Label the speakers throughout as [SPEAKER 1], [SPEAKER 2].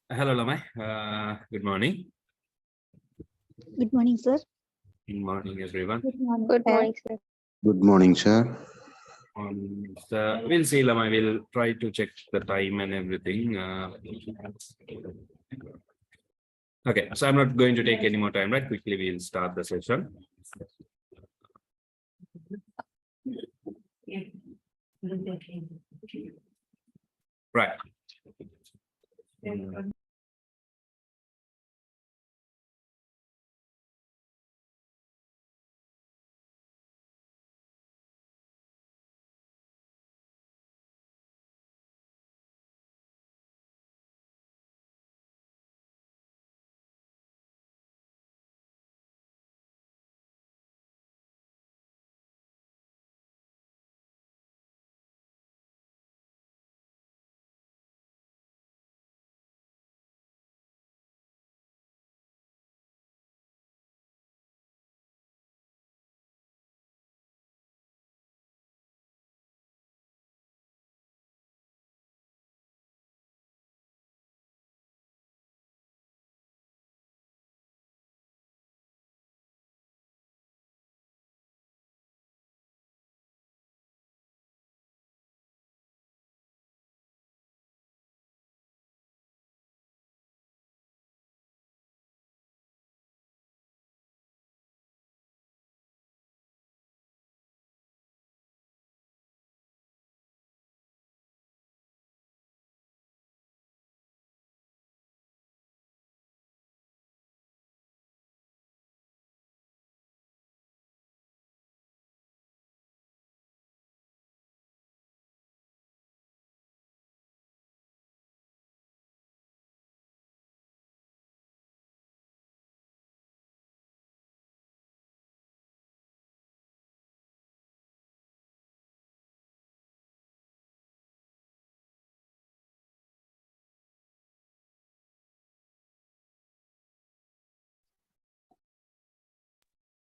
[SPEAKER 1] Hello, Lamai. Good morning.
[SPEAKER 2] Good morning, sir.
[SPEAKER 1] Good morning, everyone.
[SPEAKER 2] Good morning.
[SPEAKER 3] Good morning, sir.
[SPEAKER 4] Good morning, sir.
[SPEAKER 1] We'll see, Lamai. We'll try to check the time and everything. Okay, so I'm not going to take any more time, right? Quickly, we'll start the session. Right.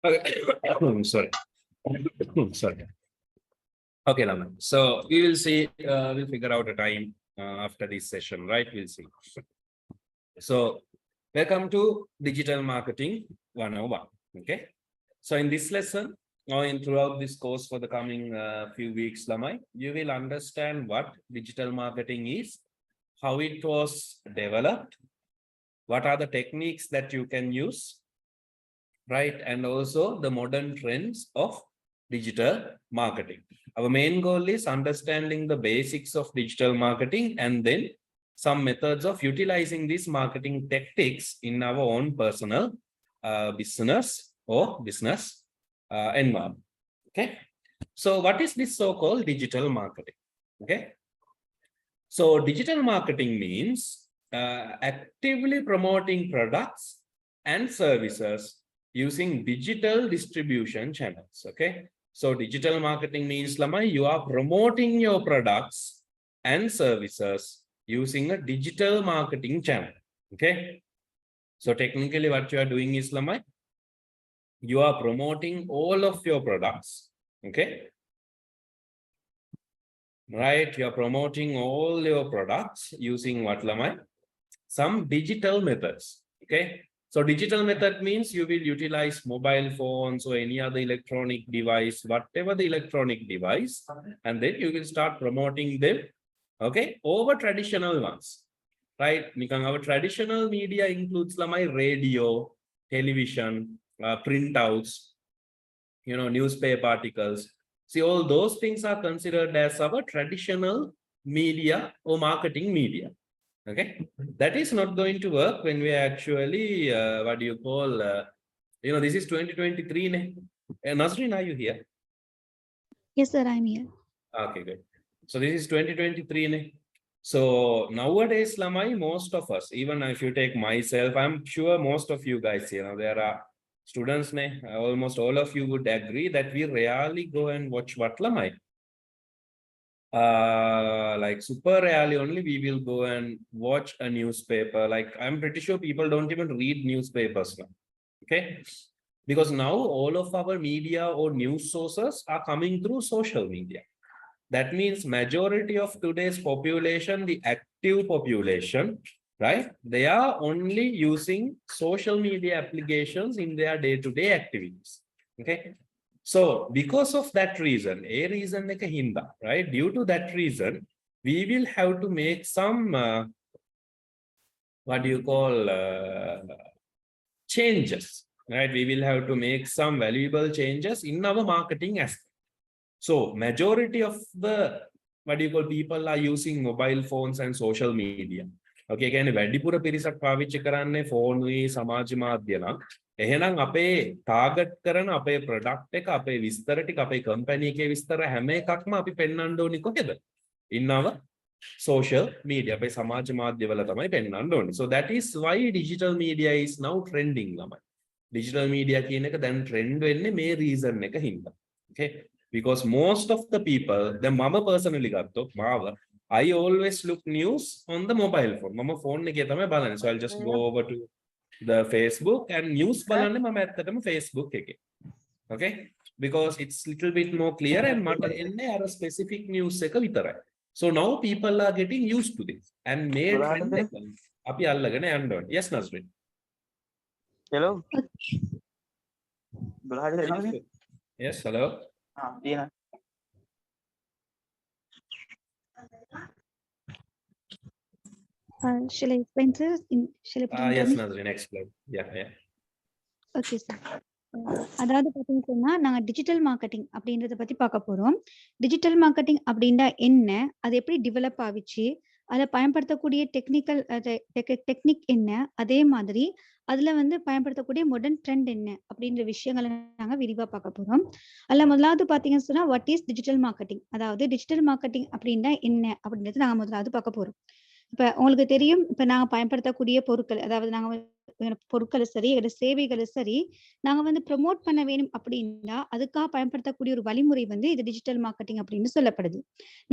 [SPEAKER 1] Okay. Sorry. Sorry. Okay, Lamai. So we will see, we'll figure out a time after this session, right? We'll see. So welcome to Digital Marketing 101. Okay. So in this lesson, or in throughout this course for the coming few weeks, Lamai, you will understand what digital marketing is, how it was developed, what are the techniques that you can use, right? And also the modern trends of digital marketing. Our main goal is understanding the basics of digital marketing and then some methods of utilizing these marketing tactics in our own personal business or business environment. Okay. So what is this so-called digital marketing? Okay. So digital marketing means actively promoting products and services using digital distribution channels. Okay. So digital marketing means, Lamai, you are promoting your products and services using a digital marketing channel. Okay. So technically what you are doing is, Lamai, you are promoting all of your products. Okay. Right. You're promoting all your products using what, Lamai? Some digital methods. Okay. So digital method means you will utilize mobile phones or any other electronic device, whatever the electronic device, and then you will start promoting them. Okay. Over traditional ones. Right. Our traditional media includes, Lamai, radio, television, printouts, newspaper articles. See, all those things are considered as our traditional media or marketing media. Okay, that is not going to work when we actually, what do you call, this is 2023. Nazreen, are you here?
[SPEAKER 2] Yes, sir, I'm here.
[SPEAKER 1] Okay, good. So this is 2023. So nowadays, Lamai, most of us, even if you take myself, I'm sure most of you guys, there are students, almost all of you would agree that we rarely go and watch what, Lamai? Like super rarely only we will go and watch a newspaper. Like I'm pretty sure people don't even read newspapers now. Okay. Because now all of our media or news sources are coming through social media. That means majority of today's population, the active population, right? They are only using social media applications in their day-to-day activities. Okay. So because of that reason, a reason like a hinda, right? Due to that reason, we will have to make some what do you call changes, right? We will have to make some valuable changes in our marketing aspect. So majority of the what do you call people are using mobile phones and social media. Okay, කියන්නේ වැඩිපුර පිරිසක් පාවිච්චි කරන්නේ phone වී සමාජ මාධ්‍ය නම් එහෙනම් අපේ ටාගට් කරන අපේ ප්‍රොඩක්ට් එක අපේ විස්තර ටික අපේ කම්පැනි එකේ විස්තර හැම එකක්ම අපි පෙන්වන්න ඕනි කොහෙද? ඉන්නව social media අපේ සමාජ මාධ්‍යවල තමයි පෙන්වන්න ඕනි. So that is why digital media is now trending ළමයි. Digital media කියන එක දැන් trend වෙන්නේ මේ reason එක හින්දා. Okay, because most of the people, the mama personally ගත්තොත් මාව I always look news on the mobile phone. මම phone එකේ තමයි බලන්නේ. So I'll just go over to the Facebook and news බලන්නේ මම ඇත්තටම Facebook එකේ. Okay, because it's little bit more clear and මට එන්නේ අර specific news එක විතරයි. So now people are getting used to this and made trend එක අපි අල්ලගෙන යන්න ඕනේ. Yes, Nazrin.
[SPEAKER 3] Hello.
[SPEAKER 1] Yes, hello.
[SPEAKER 3] Yeah.
[SPEAKER 2] Shall I explain, sir? Shall I put in
[SPEAKER 1] Yes,
[SPEAKER 2] Tamil?
[SPEAKER 1] Nazrin, explain. Yeah.
[SPEAKER 2] Okay sir. அதாவது பார்த்தீங்கன்னு சொன்னா நாங்க digital marketing அப்படின்றத பத்தி பார்க்க போறோம். டிஜிட்டல் மார்க்கெட்டிங் அப்படின்னா என்ன, அது எப்படி டெவலப் ஆகிச்சு, அதில் பயன்படுத்தக்கூடிய டெக்னிக் என்ன, அதே மாதிரி அதுல வந்து பயன்படுத்தக்கூடிய மாடர்ன் ட்ரெண்ட் என்ன அப்படின்ற விஷயங்களை நாங்க விரிவா பார்க்க போறோம். அதில் முதலாவது பார்த்தீங்கன்னு சொன்னா வாட் இஸ் டிஜிட்டல் மார்க்கெட்டிங், அதாவது டிஜிட்டல் மார்க்கெட்டிங் அப்படின்னா என்ன அப்படின்றது நாங்க முதலாவது பார்க்க போறோம். இப்ப உங்களுக்கு தெரியும், இப்ப நாங்க பயன்படுத்தக்கூடிய பொருட்கள், அதாவது நாங்க பொருட்களும் சரி இல்ல சேவைகளும் சரி நாங்க வந்து ப்ரமோட் பண்ண வேணும் அப்படின்னா அதுக்காக பயன்படுத்தக்கூடிய ஒரு வழிமுறை வந்து இது டிஜிட்டல் மார்க்கெட்டிங் அப்படின்னு சொல்லப்படுது.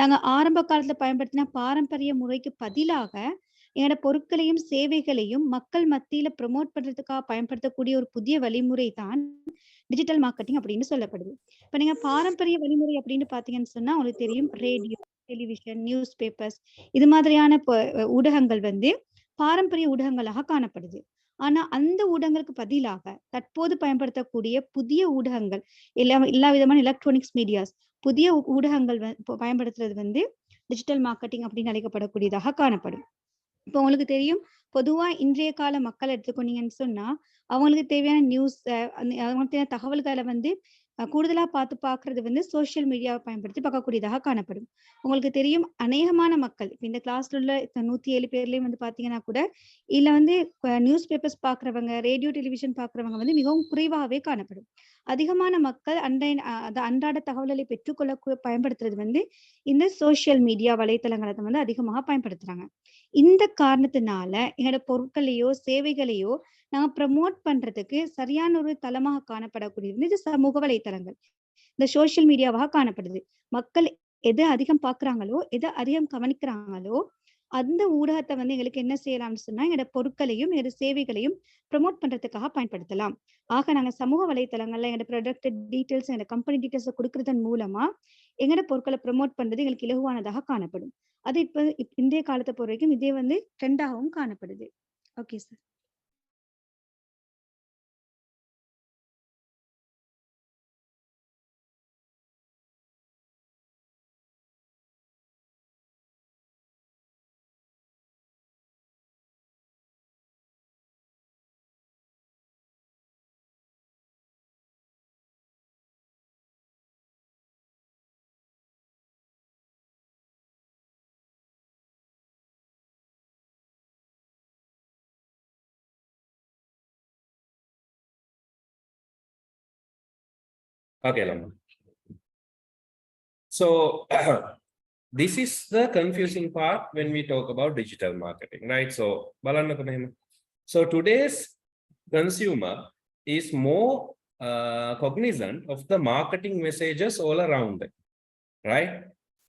[SPEAKER 2] நாங்க ஆரம்ப காலத்துல பயன்படுத்தின பாரம்பரிய முறைக்கு பதிலாக என்னோட பொருட்களையும் சேவைகளையும் மக்கள் மத்தியில ப்ரமோட் பண்றதுக்காக பயன்படுத்தக்கூடிய ஒரு புதிய வழிமுறை தான் டிஜிட்டல் மார்க்கெட்டிங் அப்படின்னு சொல்லப்படுது. இப்ப நீங்க பாரம்பரிய வழிமுறை அப்படின்னு பாத்தீங்கன்னு சொன்னா உங்களுக்கு தெரியும், ரேடியோ, டெலிவிஷன், நியூஸ் பேப்பர்ஸ் இது மாதிரியான ஊடகங்கள் வந்து பாரம்பரிய ஊடகங்களாக காணப்படுது. ஆனா அந்த ஊடகங்களுக்கு பதிலாக தற்போது பயன்படுத்தக்கூடிய புதிய ஊடகங்கள் எல்லா விதமான எலக்ட்ரானிக்ஸ் மீடியாஸ், புதிய ஊடகங்கள் பயன்படுத்துறது வந்து டிஜிட்டல் மார்க்கெட்டிங் அப்படின்னு அழைக்கப்படக்கூடியதாக காணப்படும். இப்போ உங்களுக்கு தெரியும், பொதுவா இன்றைய கால மக்கள் எடுத்துக்கொண்டீங்கன்னு சொன்னா அவங்களுக்கு தேவையான நியூஸ், அவங்களுக்கு தேவையான தகவல்களை வந்து கூடுதலா பாக்குறது வந்து சோசியல் மீடியாவை பயன்படுத்தி பார்க்கக்கூடியதாக காணப்படும். உங்களுக்கு தெரியும், அநேகமான மக்கள் இப்ப இந்த கிளாஸ்ல உள்ள 107 பேர்லயும் வந்து பாத்தீங்கன்னா கூட இதுல வந்து நியூஸ் பேப்பர்ஸ் பாக்குறவங்க, ரேடியோ டெலிவிஷன் பாக்குறவங்க வந்து மிகவும் குறைவாகவே காணப்படும். அதிகமான மக்கள் அன்றாட தகவல்களை பெற்றுக்கொள்ள பயன்படுத்துறது வந்து இந்த சோசியல் மீடியா வலைத்தளங்களை வந்து அதிகமாக பயன்படுத்துறாங்க. இந்த காரணத்தினால எங்களோட பொருட்களையோ சேவைகளையோ நாங்க ப்ரமோட் பண்றதுக்கு சரியான ஒரு தளமாக காணப்படக்கூடியது இது சமூக வலைத்தளங்கள், இந்த சோசியல் மீடியாவாக காணப்படுது. மக்கள் எதை அதிகம் பாக்குறாங்களோ, எதை அதிகம் கவனிக்கிறாங்களோ அந்த ஊடகத்தை வந்து எங்களுக்கு என்ன செய்யலாம்னு சொன்னா எங்களோட பொருட்களையும் எங்களோட சேவைகளையும் ப்ரமோட் பண்றதுக்காக பயன்படுத்தலாம். ஆக நாங்க சமூக வலைத்தளங்கள்ல எங்களோட ப்ராடக்ட் டீடைல்ஸ், எங்களோட கம்பெனி டீடைல்ஸ் கொடுக்கறதன் மூலமா எங்களோட பொருட்களை ப்ரமோட் பண்றது எங்களுக்கு இலகுவானதாக காணப்படும். அது இப்ப இந்திய காலத்தை பொறுத்த வரைக்கும் இதே வந்து ட்ரெண்டாகவும் காணப்படுது. Okay sir.
[SPEAKER 1] Okay, Lama. So this is the confusing part when we talk about digital marketing, right? So so today's consumer is more cognizant of the marketing messages all around them, right?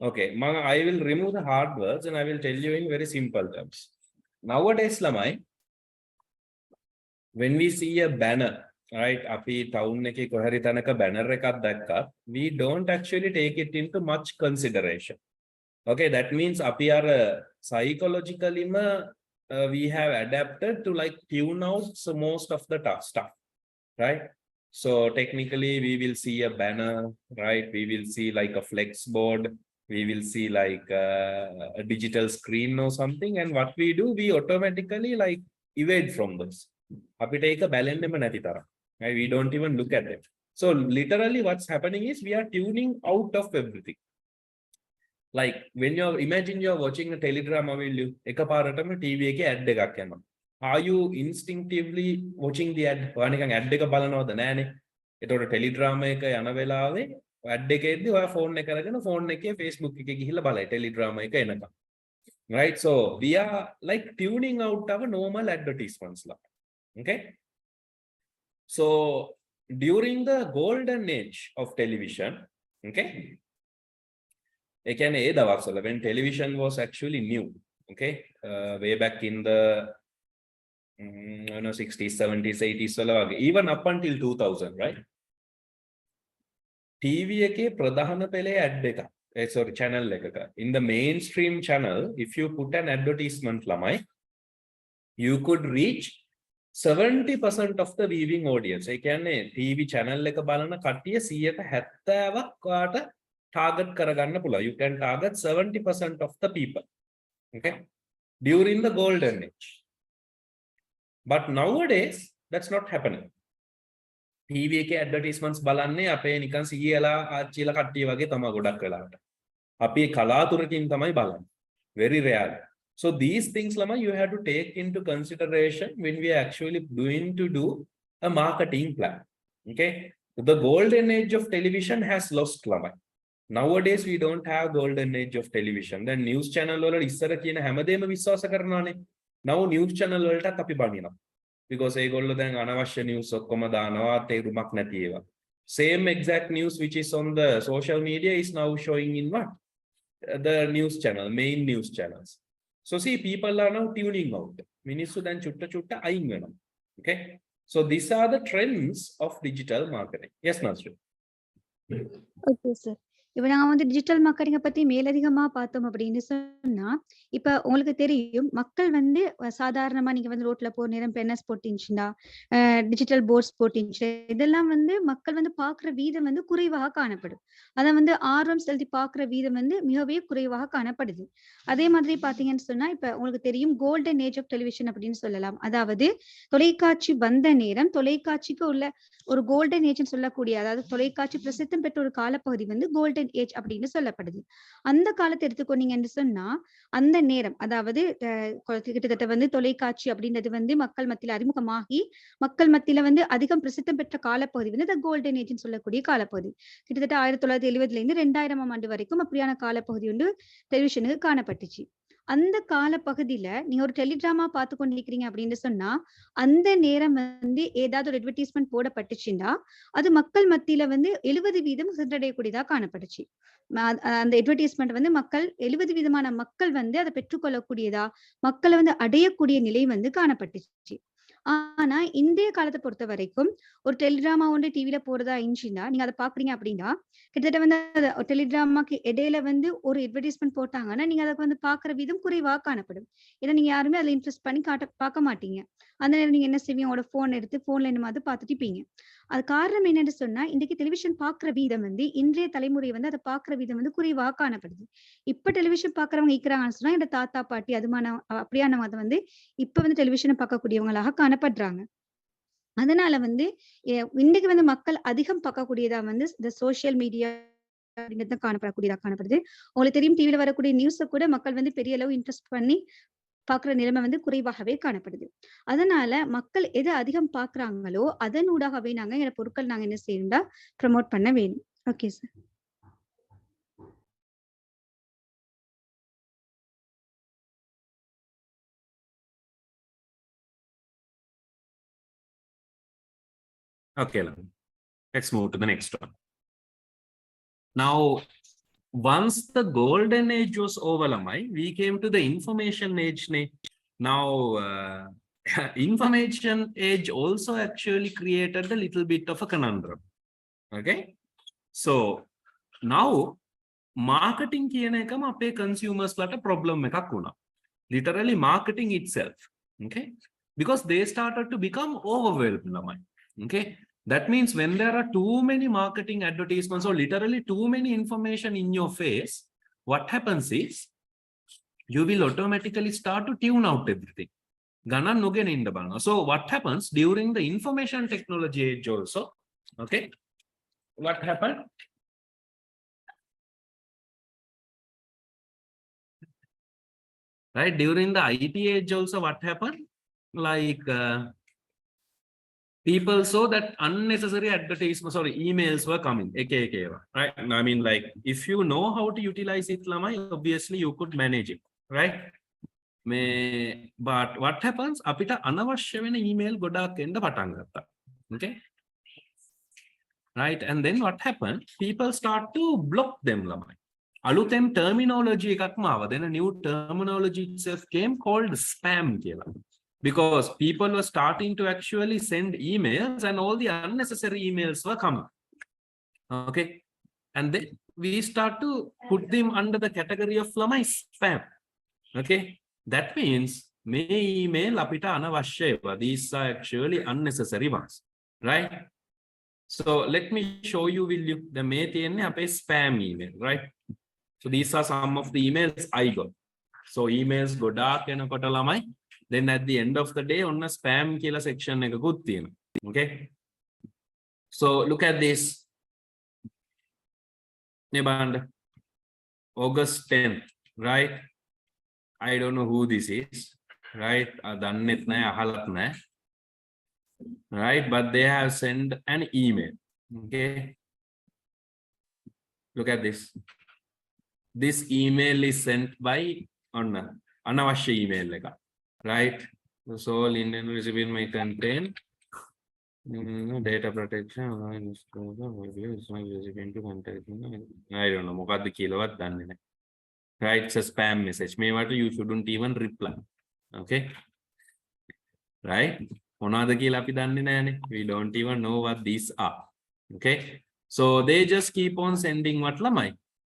[SPEAKER 1] Okay, I will remove the hard words and I will tell you in very simple terms. Nowadays, Lamai, when we see a banner, right, api town එකේ කොහරි තැනක banner එකක් දැක්කත් we don't actually take it into much consideration. Okay, that means api අර psychologically we have adapted to like tune out so most of the tough stuff, right? So technically we will see a banner, right? We will see like a flex board, we will see like a digital screen or something, and what we do, we automatically like evade from those. අපිට ඒක බැලෙන්නෙම නැති තරම්. Right? We don't even look at it. So literally what's happening is we are tuning out of everything. Like when you're imagine you're watching a teledrama, will you එකපාරටම TV එකේ ad එකක් යනවා. Are you instinctively watching the ad? ඔයා නිකන් ad එක බලනවද? නෑනේ. ඒතකොට teledrama එක යන වෙලාවේ ad එකේදී ඔයා phone එක අරගෙන phone එකේ Facebook එකේ ගිහිල්ලා බලයි teledrama එක එනකම්. Right? So we are like tuning out our normal advertisements la. Okay? So during the golden age of television, okay? Again, when television was actually new, okay, way back in the 60s, 70s, 80s, even up until 2000, right? TV එකේ ප්‍රධාන පෙළේ ad එක. Sorry, channel එකක. In the mainstream channel, if you put an advertisement ළමයි, you could reach 70% of the viewing audience. ඒ කියන්නේ TV channel එක බලන කට්ටිය 70%ක් ඔයාට target කරගන්න පුළුවන්. You can target 70% of the people. Okay? During the golden age. But nowadays, that's not happening. TV එකේ advertisements බලන්නේ අපේ නිකන් සීයලා ආච්චිලා කට්ටිය වගේ තමයි ගොඩක් වෙලාවට. අපි කලාතුරකින් තමයි බලන්නේ. Very rare. So these things lama you have to take into consideration when we are actually going to do a marketing plan. Okay? The golden age of television has lost lama. Nowadays we don't have golden age of television. Then news channel වල ඉස්සර කියන හැමදේම විශ්වාස කරනවානේ. Now news channel වලටත් අපි බනිනවා. Because ඒගොල්ලෝ දැන් අනවශ්‍ය news ඔක්කොම දානවා තේරුමක් නැති ඒවා. Same exact news which is on the social media is now showing in what? The news channel, main news channels. So see, people are now tuning out. Minissu දැන් චුට්ට චුට්ට අයින් වෙනවා. Okay? So these are the trends of digital marketing. Yes, Nasri.
[SPEAKER 2] Okay sir. இப்ப நாங்க வந்து digital மார்க்கெட்டிங்க பத்தி மேலதிகமா பார்த்தோம் அப்படின்னு சொன்னா, இப்ப உங்களுக்கு தெரியும் மக்கள் வந்து சாதாரணமா நீங்க வந்து ரோட்ல போற நேரம் பென்னஸ் போட்டிருந்துச்சுன்னா, டிஜிட்டல் போர்ட்ஸ் போட்டிருந்துச்சு, இதெல்லாம் வந்து மக்கள் வந்து பாக்குற வீதம் வந்து குறைவாக காணப்படும். அதை வந்து ஆர்வம் செலுத்தி பாக்குற வீதம் வந்து மிகவே குறைவாக காணப்படுது. அதே மாதிரி பாத்தீங்கன்னு சொன்னா, இப்ப உங்களுக்கு தெரியும் கோல்டன் ஏஜ் ஆஃப் டெலிவிஷன் அப்படின்னு சொல்லலாம். அதாவது தொலைக்காட்சி வந்த நேரம், தொலைக்காட்சிக்கு உள்ள ஒரு கோல்டன் ஏஜ் சொல்லக்கூடிய, அதாவது தொலைக்காட்சி பிரசித்தம் பெற்ற ஒரு காலப்பகுதி வந்து கோல்டன் ஏஜ் அப்படின்னு சொல்லப்படுது. அந்த காலத்தை எடுத்துக்கொண்டீங்கன்னு சொன்னா, அந்த நேரம் அதாவது கிட்டத்தட்ட வந்து தொலைக்காட்சி அப்படின்றது வந்து மக்கள் மத்தியில அறிமுகமாகி மக்கள் மத்தியில வந்து அதிகம் பிரசித்தம் பெற்ற காலப்பகுதி வந்து இந்த கோல்டன் ஏஜ் சொல்லக்கூடிய காலப்பகுதி. கிட்டத்தட்ட 1970 இருந்து 2000 ஆண்டு வரைக்கும் அப்படியான காலப்பகுதி வந்து டெலிவிஷனுக்கு காணப்பட்டுச்சு. அந்த காலப்பகுதியில நீங்க ஒரு டெலிடிராமா பார்த்து கொண்டிருக்கிறீங்க அப்படின்னு சொன்னா, அந்த நேரம் வந்து ஏதாவது ஒரு அட்வர்டைஸ்மெண்ட் போடப்பட்டுச்சுன்னா அது மக்கள் மத்தியில வந்து 70% சென்றடையக்கூடியதா காணப்பட்டுச்சு. அந்த அட்வர்டைஸ்மெண்ட் வந்து மக்கள் 70% மக்கள் வந்து அதை பெற்றுக்கொள்ளக்கூடியதா, மக்களை வந்து அடையக்கூடிய நிலை வந்து காணப்பட்டுச்சு. ஆனா இந்திய காலத்தை பொறுத்த வரைக்கும் ஒரு டெலிடிராமா ஒன்று டிவில போறதா இருந்துச்சுன்னா, நீங்க அதை பாக்குறீங்க அப்படின்னா கிட்டத்தட்ட வந்து டெலிடிராமாக்கு இடையில வந்து ஒரு அட்வர்டைஸ்மெண்ட் போட்டாங்கன்னா நீங்க அதை வந்து பாக்குற விதம் குறைவாக காணப்படும். ஏன்னா நீங்க யாருமே அதுல இன்ட்ரெஸ்ட் பண்ணி பார்க்க மாட்டீங்க. அந்த நேரம் நீங்க என்ன செய்வீங்க, உங்களோட போன் எடுத்து போன்ல என்ன மாதிரி பார்த்துட்டு இருப்பீங்க. அது காரணம் என்னன்னு சொன்னா, இன்னைக்கு டெலிவிஷன் பாக்குற வீதம் வந்து இன்றைய தலைமுறை வந்து அதை பாக்குற வீதம் வந்து குறைவாக காணப்படுது. இப்ப டெலிவிஷன் பாக்குறவங்க இருக்கிறாங்கன்னு சொன்னா, இந்த தாத்தா பாட்டி அதுமான அப்படியானவங்க வந்து இப்ப வந்து டெலிவிஷனை பார்க்கக்கூடியவங்களாக காணப்படுறாங்க. அதனால வந்து இன்னைக்கு வந்து மக்கள் அதிகம் பார்க்கக்கூடியதா வந்து இந்த சோசியல் மீடியா அப்படிங்கிறது காணப்படக்கூடியதா காணப்படுது. உங்களுக்கு தெரியும் டிவில வரக்கூடிய நியூஸை கூட மக்கள் வந்து பெரிய அளவு இன்ட்ரெஸ்ட் பண்ணி பாக்குற நிலைமை வந்து குறைவாகவே காணப்படுது. அதனால மக்கள் எதை அதிகம் பாக்குறாங்களோ அதன் ஊடாகவே நாங்க எங்க பொருட்கள் நாங்க என்ன செய்யணும்னா ப்ரமோட் பண்ண வேணும். Okay sir.
[SPEAKER 1] Okay, let's move to the next one. Now, once the golden age was over, we came to the information age. Now, information age also actually created a little bit of a conundrum. Okay, so now marketing කියන එකම අපේ consumers ලට problem එකක් වුණා. literally marketing itself. Okay, because they started to become overwhelmed. Okay, that means when there are too many marketing advertisements or literally too many information in your face, what happens is you will automatically start to tune out everything. So what happens during the information technology age also? Okay, what happened? Right, during the IT age also, what happened? Like people saw that unnecessary advertisements or emails were coming. Right? I mean, like, if you know how to utilize it, Lamai, obviously you could manage it, right? But what happens? Apita anavashya vena email godak enda patan gatta. Okay, right? And then what happened? People start to block them, Lamai. Aluthen terminology ekakma ava. Then a new terminology itself came called spam කියලා. Because people were starting to actually send emails and all the unnecessary emails were coming. Okay, and then we start to put them under the category of lamai spam. Okay, that means may email apita anavashya. These are actually unnecessary ones, right? So let me show you, will you? The may thiyenne ape spam email, right? So these are some of the emails I got. So emails godak enakota lamai. Then at the end of the day, on a spam killer section, okay. So look at this. August 10th, right? I don't know who this is, right? Right, but they have sent an email. Okay. Look at this. This email is sent by anavashya email, right? So all Indian recipient may contain data protection. I don't know. Right, it's a spam message. Maybe you shouldn't even reply. Okay, right? We don't even know what these are. Okay, so they just keep on sending what lamai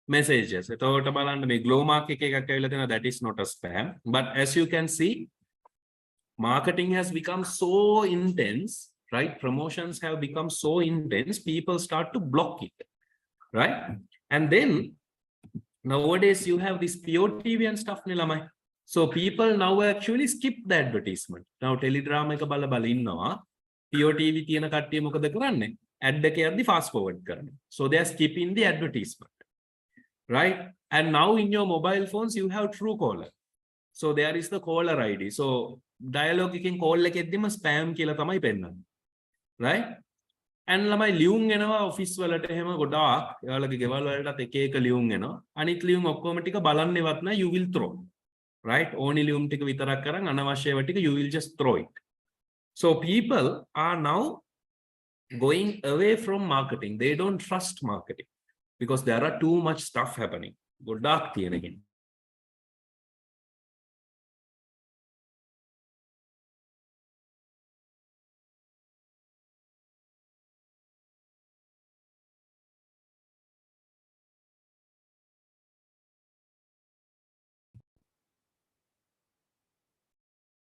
[SPEAKER 1] messages. That is not a spam, but as you can see, marketing has become so intense, right? Promotions have become so intense, people start to block it, right? And then nowadays you have this POTV and stuff, nilamai. So people now actually skip the advertisement. Now teledrama එක බල බල ඉන්නවා. POTV තියෙන කට්ටිය මොකද කරන්නේ? Ad එක යද්දි fast forward කරනවා. So they are skipping the advertisement, right? And now in your mobile phones you have Truecaller. So there is the caller ID. So dialogue එකෙන් call එකෙද්දිම spam කියලා තමයි පෙන්නන්නේ, right? And lamai ලියුම් එනවා office වලට එහෙම ගොඩාක්. එයාලගේ ගෙවල් වලටත් එක එක ලියුම් එනවා. අනිත් ලියුම් ඔක්කොම ටික බලන්නේවත් නැහැ, you will throw, right? ඕනි ලියුම් ටික විතරක් කරන් අනවශ්‍යව ටික you will just throw it. So people are now going away from marketing. They don't trust marketing because there are too much stuff happening. ගොඩාක් තියෙන එකෙන්.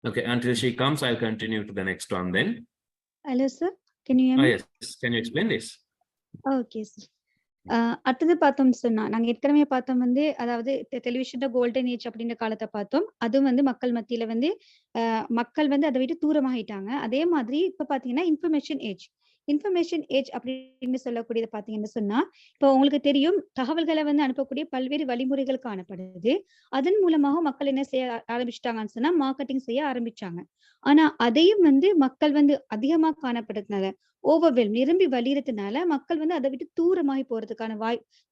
[SPEAKER 1] Okay, until she comes, I'll continue to the next one then.
[SPEAKER 2] Hello, sir. Can you hear me?
[SPEAKER 1] Yes, can you explain this?
[SPEAKER 2] Okay, sir. அடுத்தது பார்த்தோம் சொன்னா, நாங்க ஏற்கனவே பார்த்தோம் வந்து, அதாவது டெலிவிஷன்ல கோல்டன் ஏஜ் அப்படின்ற காலத்தை பார்த்தோம். அதுவும் வந்து மக்கள் மத்தியில வந்து மக்கள் வந்து அதை விட்டு தூரமாயிட்டாங்க. அதே மாதிரி இப்ப பாத்தீங்கன்னா இன்ஃபர்மேஷன் ஏஜ். இன்ஃபர்மேஷன் ஏஜ் அப்படின்னு சொல்லக்கூடியது பாத்தீங்கன்னு சொன்னா, இப்போ உங்களுக்கு தெரியும், தகவல்களை வந்து அனுப்பக்கூடிய பல்வேறு வழிமுறைகள் காணப்படுது. அதன் மூலமாக மக்கள் என்ன செய்ய ஆரம்பிச்சிட்டாங்கன்னு சொன்னா, மார்க்கெட்டிங் செய்ய ஆரம்பிச்சாங்க. ஆனா அதையும் வந்து மக்கள் வந்து அதிகமா காணப்படுறதுனால, ஓவர்வெல்ம் நிரம்பி வலியறதுனால மக்கள் வந்து அதை விட்டு தூரமாகி போறதுக்கான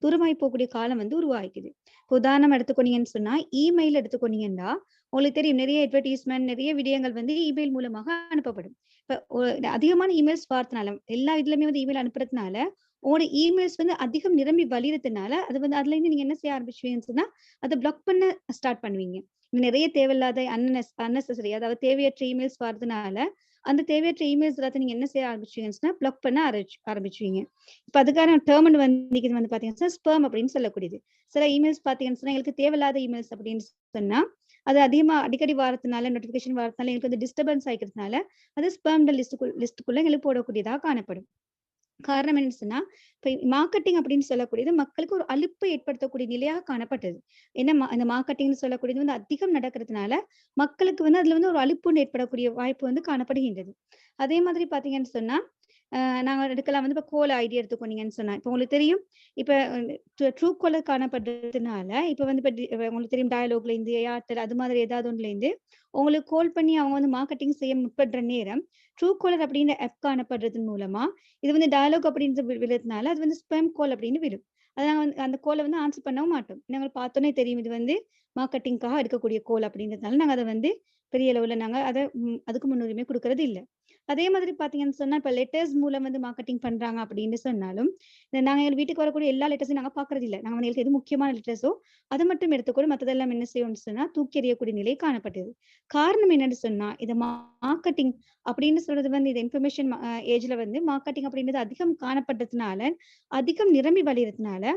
[SPEAKER 2] தூரமாகி போகக்கூடிய காலம் வந்து உருவாக்குது. உதாரணம் எடுத்துக்கொண்டீங்கன்னு சொன்னா, இமெயில் எடுத்துக்கொண்டீங்கன்னா, உங்களுக்கு தெரியும் நிறைய அட்வர்டைஸ்மெண்ட், நிறைய விடயங்கள் வந்து இமெயில் மூலமாக அனுப்பப்படும். இப்ப அதிகமான இமெயில்ஸ் பார்த்தனால, எல்லா இதுலயுமே வந்து இமெயில் அனுப்புறதுனால உங்களோட இமெயில்ஸ் வந்து அதிகம் நிரம்பி வலியறதுனால, அது வந்து அதுல இருந்து நீங்க என்ன செய்ய ஆரம்பிச்சுவீங்கன்னு சொன்னா, அதை பிளாக் பண்ண ஸ்டார்ட் பண்ணுவீங்க. நிறைய தேவையில்லாத அன்னெசரி, அதாவது தேவையற்ற இமெயில்ஸ் வரதுனால அந்த தேவையற்ற இமெயில்ஸ் எல்லாத்தையும் நீங்க என்ன செய்ய ஆரம்பிச்சுவீங்கன்னா, பிளாக் பண்ண ஆரம்பிச்சுவீங்க. இப்ப அதுக்கான டேர்ம் வந்து பாத்தீங்கன்னா ஸ்பேம் அப்படின்னு சொல்லக்கூடியது. சில இமெயில்ஸ் பாத்தீங்கன்னு சொன்னா, எங்களுக்கு தேவையில்லாத இமெயில்ஸ் அப்படின்னு சொன்னா, அது அதிகமா அடிக்கடி வாரத்தினால நோட்டிபிகேஷன் வாரத்தினால எங்களுக்கு வந்து டிஸ்டர்பன்ஸ் ஆயிக்கிறதுனால அது ஸ்பேம் லிஸ்டுக்குள்ள எங்களுக்கு போடக்கூடியதா காணப்படும். காரணம் என்னன்னு சொன்னா, இப்ப மார்க்கெட்டிங் அப்படின்னு சொல்லக்கூடியது மக்களுக்கு ஒரு அலுப்பை ஏற்படுத்தக்கூடிய நிலையாக காணப்பட்டது. ஏன்னா அந்த மார்க்கெட்டிங்ன்னு சொல்லக்கூடியது வந்து அதிகம் நடக்கிறதுனால, மக்களுக்கு வந்து அதுல வந்து ஒரு அலுப்பு ஏற்படக்கூடிய வாய்ப்பு வந்து காணப்படுகின்றது. அதே மாதிரி பார்த்தீங்கன்னு சொன்னா, நாங்க எடுக்கலாம் வந்து இப்ப கோல ஐடி எடுத்துக்கோனீங்கன்னு சொன்னா, இப்ப உங்களுக்கு தெரியும், இப்ப ட்ரூ காலர் காணப்படுறதுனால, இப்ப வந்து உங்களுக்கு தெரியும் டயலாக்ல இருந்து, ஏர்டெல் அது மாதிரி ஏதாவது ஒண்ணுல இருந்து உங்களுக்கு கால் பண்ணி அவங்க வந்து மார்க்கெட்டிங் செய்ய முற்படுற நேரம், ட்ரூ காலர் அப்படின்ற ஆப் காணப்படுறதன் மூலமா, இது வந்து டயலாக் அப்படின்ற விழுறதுனால, அது வந்து ஸ்பாம் கால் அப்படின்னு விழும். அத நாங்க வந்து அந்த கால வந்து ஆன்சர் பண்ணவும் மாட்டோம். நாங்க பார்த்தோனே தெரியும் இது வந்து மார்க்கெட்டிங்காக எடுக்கக்கூடிய கால் அப்படின்றதுனால, நாங்க அத வந்து பெரிய அளவுல நாங்க அதுக்கு முன்னுரிமை குடுக்கறது இல்ல. அதே மாதிரி பார்த்தீங்கன்னு சொன்னா, இப்ப லெட்டர்ஸ் மூலம் வந்து மார்க்கெட்டிங் பண்றாங்க அப்படின்னு சொன்னாலும், நாங்க எங்க வீட்டுக்கு வரக்கூடிய எல்லா லெட்டர்ஸையும் நாங்க பார்க்கறது இல்ல. நாங்க வந்து எங்களுக்கு எது முக்கியமான லெட்டர்ஸோ, அத மட்டும் எடுத்துக்கூட மத்ததெல்லாம் என்ன செய்வோம்னு சொன்னா, தூக்கி எறியக்கூடிய நிலை காணப்பட்டது. காரணம் என்னன்னு சொன்னா, இது மார்க்கெட்டிங் அப்படின்னு சொல்றது வந்து இது இன்ஃபர்மேஷன் ஏஜ்ல வந்து மார்க்கெட்டிங் அப்படின்றது அதிகம் காணப்பட்டதுனால, அதிகம் நிரம்பி வழியறதுனால,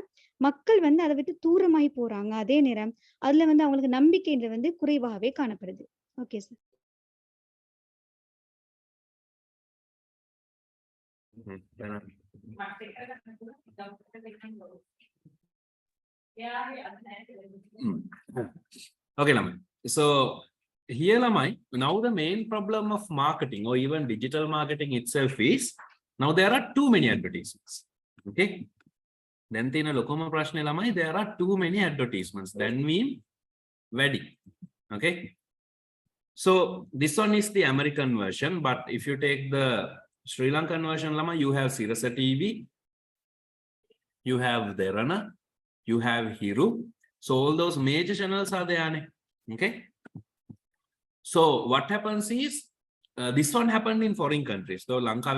[SPEAKER 2] மக்கள் வந்து அத விட்டு தூரமாகி போறாங்க. அதே நேரம், அதுல வந்து அவங்களுக்கு நம்பிக்கைன்றது வந்து குறைவாகவே காணப்படுது. Okay sir.
[SPEAKER 1] Okay, Lamai. So here, Lamai, now the main problem of marketing or even digital marketing itself is now there are too many advertisements. Okay. Then in a lokoma prashne Lamai, there are too many advertisements. Then mean wedding. Okay. So this one is the American version, but if you take the Sri Lankan version, Lama, you have Sirasa TV, you have Derana, you have Hiru. So all those major channels are there. Okay. So what happens is this one happened in foreign countries. So Lanka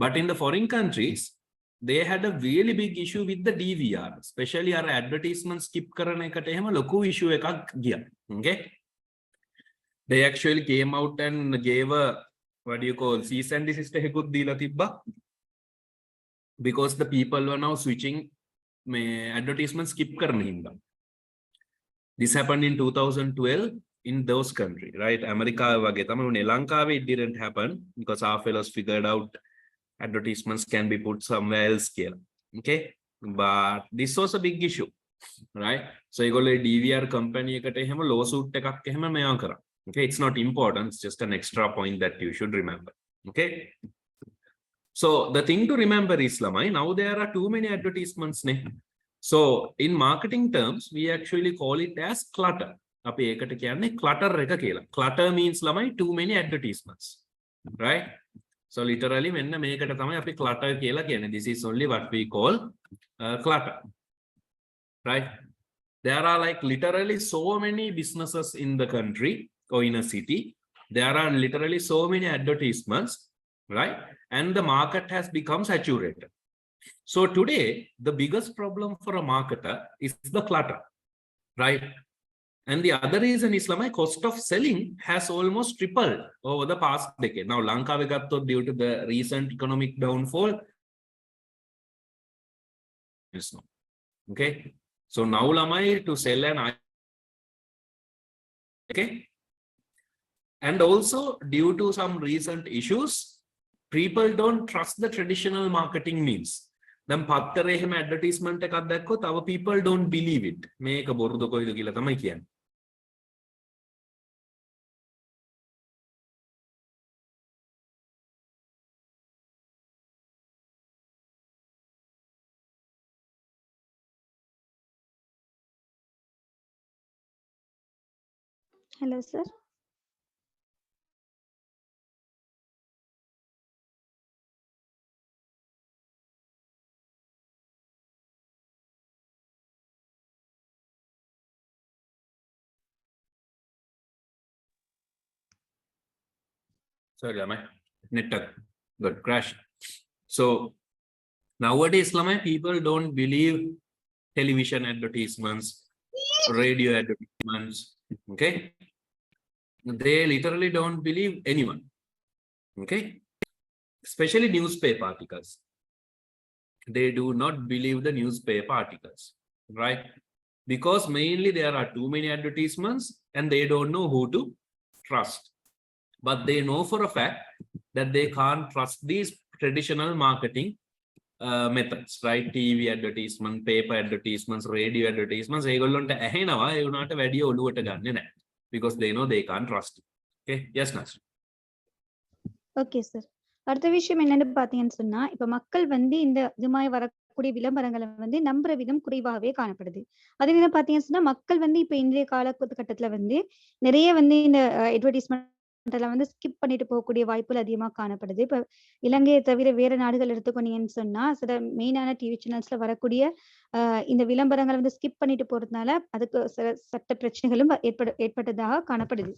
[SPEAKER 1] but in the foreign countries, they had a really big issue with the DVR, especially our advertisement skip karane katehema loku issue ekak giya. Okay. They actually came out and gave a what do you call cease and desist hekut dila tibba because the people were now switching advertisement skip karne hinda. This happened in 2012 in those countries, right? America wage thamane Lanka it didn't happen because our fellows figured out advertisements can be put somewhere else here. Okay, but this was a big issue, right? So you go like DVR company eකට එහෙම lawsuit එකක් එහෙම මෙයා කරා. Okay, it's not important, it's just an extra point that you should remember. Okay, so the thing to remember is Lamai, now there are too many advertisements. So in marketing terms, we actually call it as clutter. අපි ඒකට කියන්නේ clutter එක කියලා. Clutter means Lamai too many advertisements, right? So literally මෙන්න මේකට තමයි අපි clutter කියලා කියන්නේ. This is only what we call clutter, right? There are like literally so many businesses in the country or in a city. There are literally so many advertisements, right? And the market has become saturated. So today, the biggest problem for a marketer is the clutter, right? And the other reason is my cost of selling has almost tripled over the past decade. Now, Lanka Vegatto, due to the recent economic downfall, okay. So now Lamai to sell an okay. And also due to some recent issues, people don't trust the traditional marketing means. Then pattare එහෙම advertisement එකක් දැක්කොත් our people don't believe it. මේක බොරුද කොයිද කියලා තමයි කියන්නේ.
[SPEAKER 2] Hello, sir.
[SPEAKER 1] Sorry, Lamai. Network got crashed. So nowadays, Lamai, people don't believe television advertisements, radio advertisements. Okay. They literally don't believe anyone. Okay. Especially newspaper articles. They do not believe the newspaper articles, right? because mainly there are too many advertisements and they don't know who to trust. But they know for a fact that they can't trust these traditional marketing methods, right? TV advertisement, paper advertisements, radio advertisements. ඒගොල්ලන්ට ඇහෙනවා ඒ වුණාට වැඩි ඔලුවට ගන්නෙ නැහැ. Because they know they can't trust it. Okay, yes, Nasri.
[SPEAKER 2] Okay sir. அடுத்த விஷயம் என்னன்னு பாத்தீங்கன்னு சொன்னா, இப்ப மக்கள் வந்து இந்த இது மாதிரி வரக்கூடிய விளம்பரங்களை வந்து நம்புற விதம் குறைவாகவே காணப்படுது. அதே நேரம் பாத்தீங்கன்னு சொன்னா, மக்கள் வந்து இப்ப இன்றைய காலகட்டத்துல வந்து நிறைய வந்து இந்த அட்வர்டைஸ்மெண்ட் எல்லாம் வந்து ஸ்கிப் பண்ணிட்டு போகக்கூடிய வாய்ப்புகள் அதிகமா காணப்படுது. இப்ப இலங்கையை தவிர வேற நாடுகள் எடுத்துக்கொண்டீங்கன்னு சொன்னா, சில மெயினான டிவி சேனல்ஸ்ல வரக்கூடிய இந்த விளம்பரங்களை வந்து ஸ்கிப் பண்ணிட்டு போறதுனால அதுக்கு சில சட்ட பிரச்சனைகளும் ஏற்பட்டதாக காணப்படுது.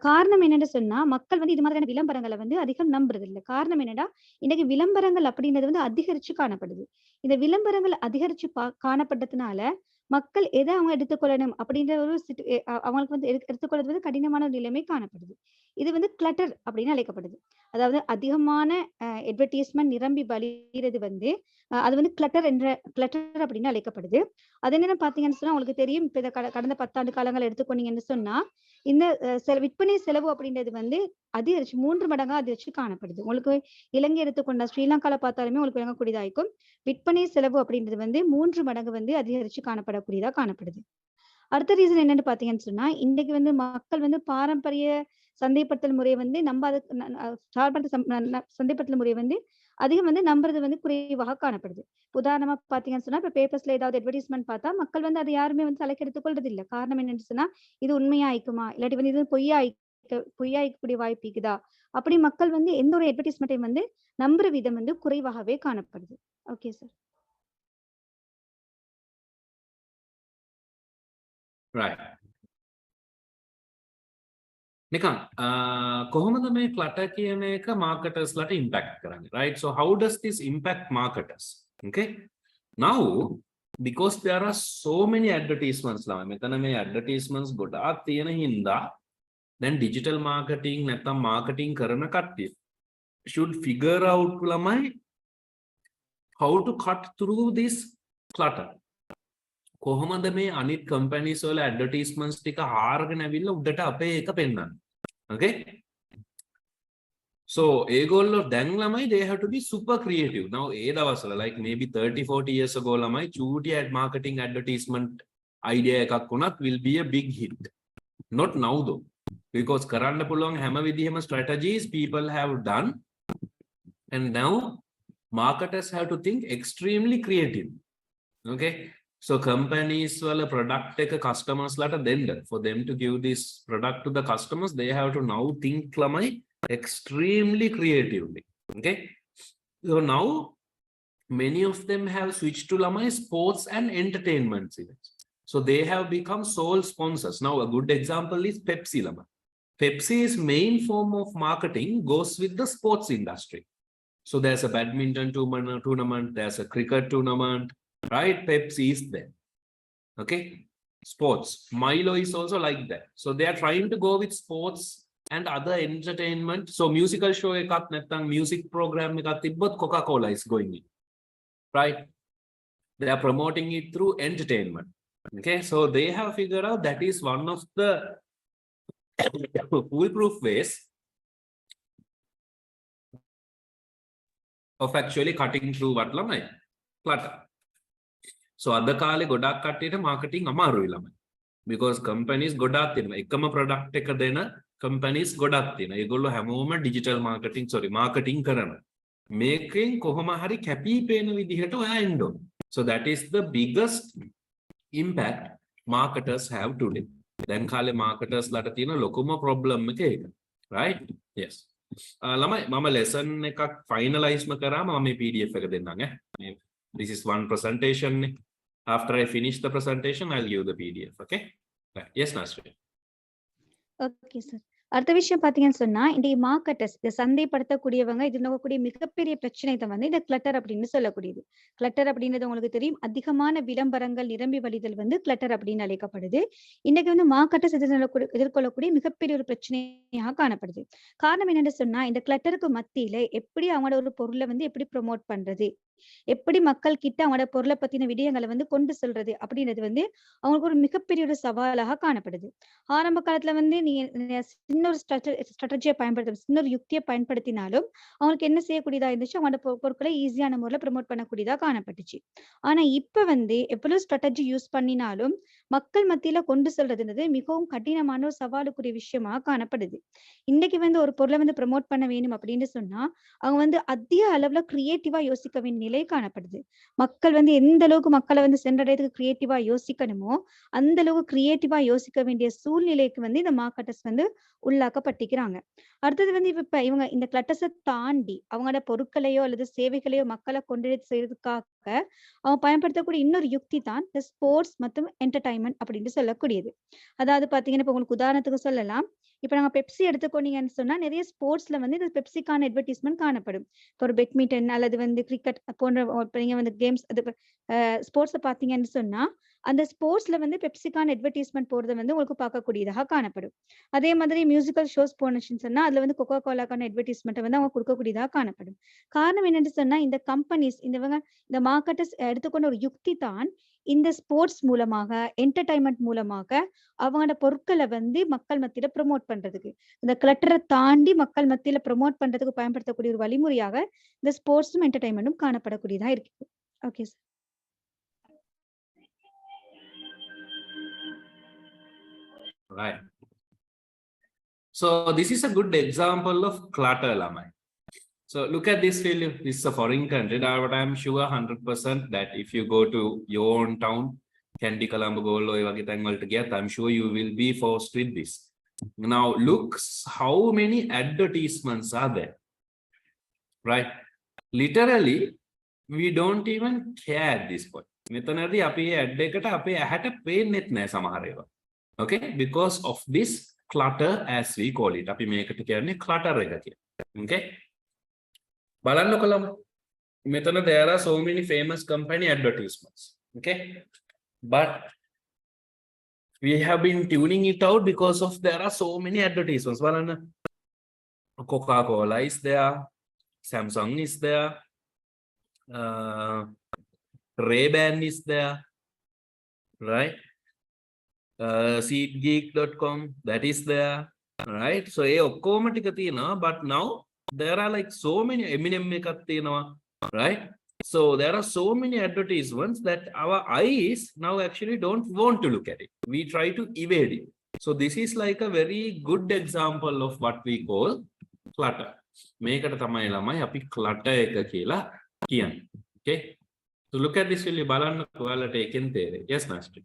[SPEAKER 2] காரணம் என்னன்னு சொன்னா, மக்கள் வந்து இது மாதிரியான விளம்பரங்களை வந்து அதிகம் நம்புறது இல்லை. காரணம் என்னடா, இன்னைக்கு விளம்பரங்கள் அப்படின்றது வந்து அதிகரிச்சு காணப்படுது. இந்த விளம்பரங்கள் அதிகரிச்சு காணப்பட்டதுனால மக்கள் எதை அவங்க எடுத்துக்கொள்ளணும் அப்படின்ற ஒரு அவங்களுக்கு வந்து எடுத்துக்கொள்றது வந்து கடினமான ஒரு நிலைமை காணப்படுது. இது வந்து கிளட்டர் அப்படின்னு அழைக்கப்படுது. அதாவது அதிகமான அட்வர்டைஸ்மெண்ட் நிரம்பி வழிகிறது வந்து அது வந்து கிளட்டர் அப்படின்னு அழைக்கப்படுது. அதே நேரம் பாத்தீங்கன்னு சொன்னா, உங்களுக்கு தெரியும், இப்ப கடந்த 10 ஆண்டு காலங்கள் எடுத்துக்கொண்டீங்கன்னு சொன்னா, இந்த விற்பனை செலவு அப்படின்றது வந்து அதிகரிச்சு 3 மடங்கா அதிகரிச்சு காணப்படுது. உங்களுக்கு இலங்கை எடுத்துக்கொண்ட ஸ்ரீலங்கால பார்த்தாலுமே உங்களுக்கு விளங்கக்கூடியதா இருக்கும். விற்பனை செலவு அப்படின்றது வந்து 3 மடங்கு வந்து அதிகரிச்சு காணப்படக்கூடியதா காணப்படுது. அடுத்த ரீசன் என்னன்னு பாத்தீங்கன்னு சொன்னா, இன்னைக்கு வந்து மக்கள் வந்து பாரம்பரிய சந்தைப்படுத்தல் முறையை வந்து சந்தைப்படுத்தல் முறையை வந்து அதிகம் வந்து நம்புறது வந்து குறைவாக காணப்படுது. உதாரணமா பாத்தீங்கன்னு சொன்னா, இப்ப பேப்பர்ஸ்ல ஏதாவது அட்வர்டைஸ்மெண்ட் பார்த்தா மக்கள் வந்து அதை யாருமே வந்து தலைக்கு எடுத்துக்கொள்றது இல்லை. காரணம் என்னன்னு சொன்னா, இது உண்மையா ஆயிக்குமா, இல்லாட்டி வந்து இது பொய்யாய்க்கக்கூடிய வாய்ப்பு இருக்குதா, அப்படி மக்கள் வந்து எந்த ஒரு அட்வர்டைஸ்மெண்ட்டையும் வந்து நம்புற விதம் வந்து குறைவாகவே காணப்படுது. Okay sir.
[SPEAKER 1] Right. නිකන් කොහොමද මේ clutter කියන එක marketers ලට impact කරන්නේ, right? So how does this impact marketers? Okay, now because there are so many advertisements ළමයි මෙතන මේ advertisements ගොඩාක් තියෙන හින්දා then digital marketing නැත්නම් marketing කරන කට්ටිය should figure out ළමයි how to cut through this clutter. කොහොමද මේ අනිත් companies වල advertisements ටික හාරගෙන ඇවිල්ලා උඩට අපේ එක පෙන්නන්නේ. Okay, so ඒගොල්ලෝ දැන් ළමයි they have to be super creative. Now ඒ දවස්වල like maybe 30-40 years ago ළමයි චූටි ad marketing advertisement idea එකක් වුණත් will be a big hit. Not now though, because කරන්න පුළුවන් හැම විදිහම strategies people have done and now marketers have to think extremely creative. Okay, so companies wala product එක customers ලට දෙන්න, for them to give this product to the customers they have to now think lamai extremely creatively. Okay, so now many of them have switched to lamai sports and entertainment events, so they have become sole sponsors. Now a good example is Pepsi lamai. Pepsi's main form of marketing goes with the sports industry. So there's a badminton tournament, there's a cricket tournament, right? Pepsi is there. Okay, sports. Milo is also like that. So they are trying to go with sports and other entertainment. So musical show එකක් නැත්නම් music program එකක් තිබ්බොත් Coca-Cola is going in, right? They are promoting it through entertainment. Okay, so they have figured out that is one of the foolproof ways of actually cutting through what lamai clutter. So අද කාලේ ගොඩක් කට්ටියට marketing අමාරුයි ළමයි. Because companies ගොඩක් තියෙනවා. එකම product එක දෙන companies ගොඩක් තියෙනවා. ඒගොල්ලෝ හැමෝම digital marketing කරනවා. මේකෙන් කොහොම හරි කැපී පේන විදිහට ඔයා එන්න ඕන. So that is the biggest impact marketers have today. දැන් කාලේ marketers ලට තියෙන ලොකුම problem එක ඒක. Right? Yes. ළමයි මම lesson එකක් finalize කරාම මම මේ PDF එක දෙන්නම් ඈ. This is one presentation. After I finish the presentation, I'll give the PDF. Okay? Right. Yes, Nasri.
[SPEAKER 2] Okay sir. அடுத்த விஷயம் பார்த்தீங்கன்னு சொன்னா, இன்றைய மார்க்கெட்டர்ஸ் இத சந்தைப்படுத்தக்கூடியவங்க எதிர்நோக்கக்கூடிய மிகப்பெரிய பிரச்சனை தான் வந்து இந்த கிளட்டர் அப்படின்னு சொல்லக்கூடியது. கிளட்டர் அப்படின்றது உங்களுக்கு தெரியும். அதிகமான விளம்பரங்கள் நிரம்பி வழிதல் வந்து கிளட்டர் அப்படின்னு அழைக்கப்படுது. இன்னைக்கு வந்து மார்க்கெட்டர்ஸ் எதிர்கொள்ளக்கூடிய மிகப்பெரிய ஒரு பிரச்சனையாக காணப்படுது. காரணம் என்னன்னு சொன்னா, இந்த கிளட்டருக்கு மத்தியில எப்படி அவங்களோட ஒரு பொருள வந்து எப்படி ப்ரமோட் பண்றது? எப்படி மக்கள் கிட்ட அவங்களோட பொருள பத்தின விடயங்கள வந்து கொண்டு செல்றது? அப்படின்றது வந்து அவங்களுக்கு ஒரு மிகப்பெரிய ஒரு சவாலாக காணப்படுது. ஆரம்ப காலத்துல வந்து நீங்க சின்ன ஒரு ஸ்ட்ராட்டஜிய சின்ன ஒரு யுக்திய பயன்படுத்தினாலும், அவங்களுக்கு என்ன செய்யக்கூடியதா இருந்துச்சு, அவங்களோட பொருட்களை ஈஸியான முறையில ப்ரமோட் பண்ணக்கூடியதா காணப்பட்டுச்சு. ஆனா இப்ப வந்து எவ்வளவு ஸ்ட்ராட்டஜி யூஸ் பண்ணினாலும், மக்கள் மத்தியில கொண்டு செல்றதுன்றது மிகவும் கடினமான ஒரு சவாலுக்குரிய விஷயமா காணப்படுது. இன்னைக்கு வந்து ஒரு பொருள வந்து ப்ரமோட் பண்ண வேணும் அப்படின்னு சொன்னா, அவங்க வந்து அதிக அளவுல கிரியேட்டிவா யோசிக்க வேண்டிய நிலை காணப்படுது. மக்கள் வந்து எந்த அளவுக்கு மக்கள வந்து சென்றடையறதுக்கு கிரியேட்டிவா யோசிக்கணுமோ, அந்த அளவுக்கு கிரியேட்டிவா யோசிக்க வேண்டிய சூழ்நிலைக்கு வந்து இந்த மார்க்கெட்டர்ஸ் வந்து உள்ளாக்கப்பட்டிருக்கிறாங்க. அடுத்தது வந்து இப்ப இவங்க இந்த கிளட்டர்ஸ தாண்டி அவங்களோட பொருட்களையோ அல்லது சேவைகளையோ மக்கள கொண்டு செய்றதுக்காக அவங்க பயன்படுத்தக்கூடிய இன்னொரு யுக்தி தான் இந்த ஸ்போர்ட்ஸ் மற்றும் என்டர்டெயின்மென்ட் அப்படின்னு சொல்லக்கூடியது. அதாவது பார்த்தீங்கன்னா, இப்ப உங்களுக்கு உதாரணத்துக்கு சொல்லலாம். இப்ப நாங்க பெப்சி எடுத்துக்கொண்டீங்கன்னு சொன்னா, நிறைய ஸ்போர்ட்ஸ்ல வந்து இந்த பெப்சிக்கான அட்வர்டைஸ்மென்ட் காணப்படும். இப்ப ஒரு பேட்மிண்டன் அல்லது வந்து கிரிக்கெட் போன்ற இப்ப நீங்க வந்து கேம்ஸ் அது ஸ்போர்ட்ஸ பார்த்தீங்கன்னு சொன்னா, அந்த ஸ்போர்ட்ஸ்ல வந்து பெப்சிக்கான அட்வர்டைஸ்மென்ட் போடுறது வந்து உங்களுக்கு பார்க்கக்கூடியதாக காணப்படும். அதே மாதிரி மியூசிக்கல் ஷோஸ் போனுச்சுன்னு சொன்னா, அதுல வந்து கோகோ கோலாக்கான அட்வர்டைஸ்மென்ட்ட வந்து அவங்க குடுக்கக்கூடியதாக காணப்படும். காரணம் என்னன்னு சொன்னா, இந்த கம்பெனிஸ் இந்த மார்க்கெட்டர்ஸ் எடுத்துக்கொண்ட ஒரு யுக்தி தான், இந்த ஸ்போர்ட்ஸ் மூலமாக, என்டர்டெயின்மென்ட் மூலமாக அவங்களோட பொருட்கள வந்து மக்கள் மத்தியில ப்ரமோட் பண்றதுக்கு. இந்த கிளட்டர தாண்டி மக்கள் மத்தியில ப்ரமோட் பண்றதுக்கு பயன்படுத்தக்கூடிய ஒரு வழிமுறையாக இந்த ஸ்போர்ட்ஸும், என்டர்டெயின்மென்ட்டும் காணப்படக்கூடியதா இருக்கு. Okay sir.
[SPEAKER 1] Right. So this is a good example of clutter, Lamai. So look at this failure. This is a foreign country, but I'm sure 100% that if you go to your own town, Kandy, Colombo, Golo, together, I'm sure you will be forced with this. Now look how many advertisements are there. Right? Literally, we don't even care at this point. මෙතනදී අපි ad එකට අපේ ඇහැට පේන්නෙත් නෑ සමහර ඒවා. Okay? Because of this clutter as we call it. අපි මේකට කියන්නේ clutter එක කියලා. Okay? බලන්නකො මෙතන there are so many famous company advertisements. Okay? But we have been tuning it out because of there are so many advertisements. බලන්න. Coca-Cola is there. Samsung is there. Ray-Ban is there, right? SeatGeek.com, that is there, right? So ඔක්කොම ටික තියෙනවා, but now there are like so many Eminem එකක් තියෙනවා, right? So there are so many advertisements that our eyes now actually don't want to look at it. We try to evade it. So this is like a very good example of what we call clutter. මේකට තමයි ළමයි අපි clutter එක කියලා කියන්නේ. Okay? So look at this really බලන්න ඔයාලට එකෙන් තේරෙයි. Yes, Master.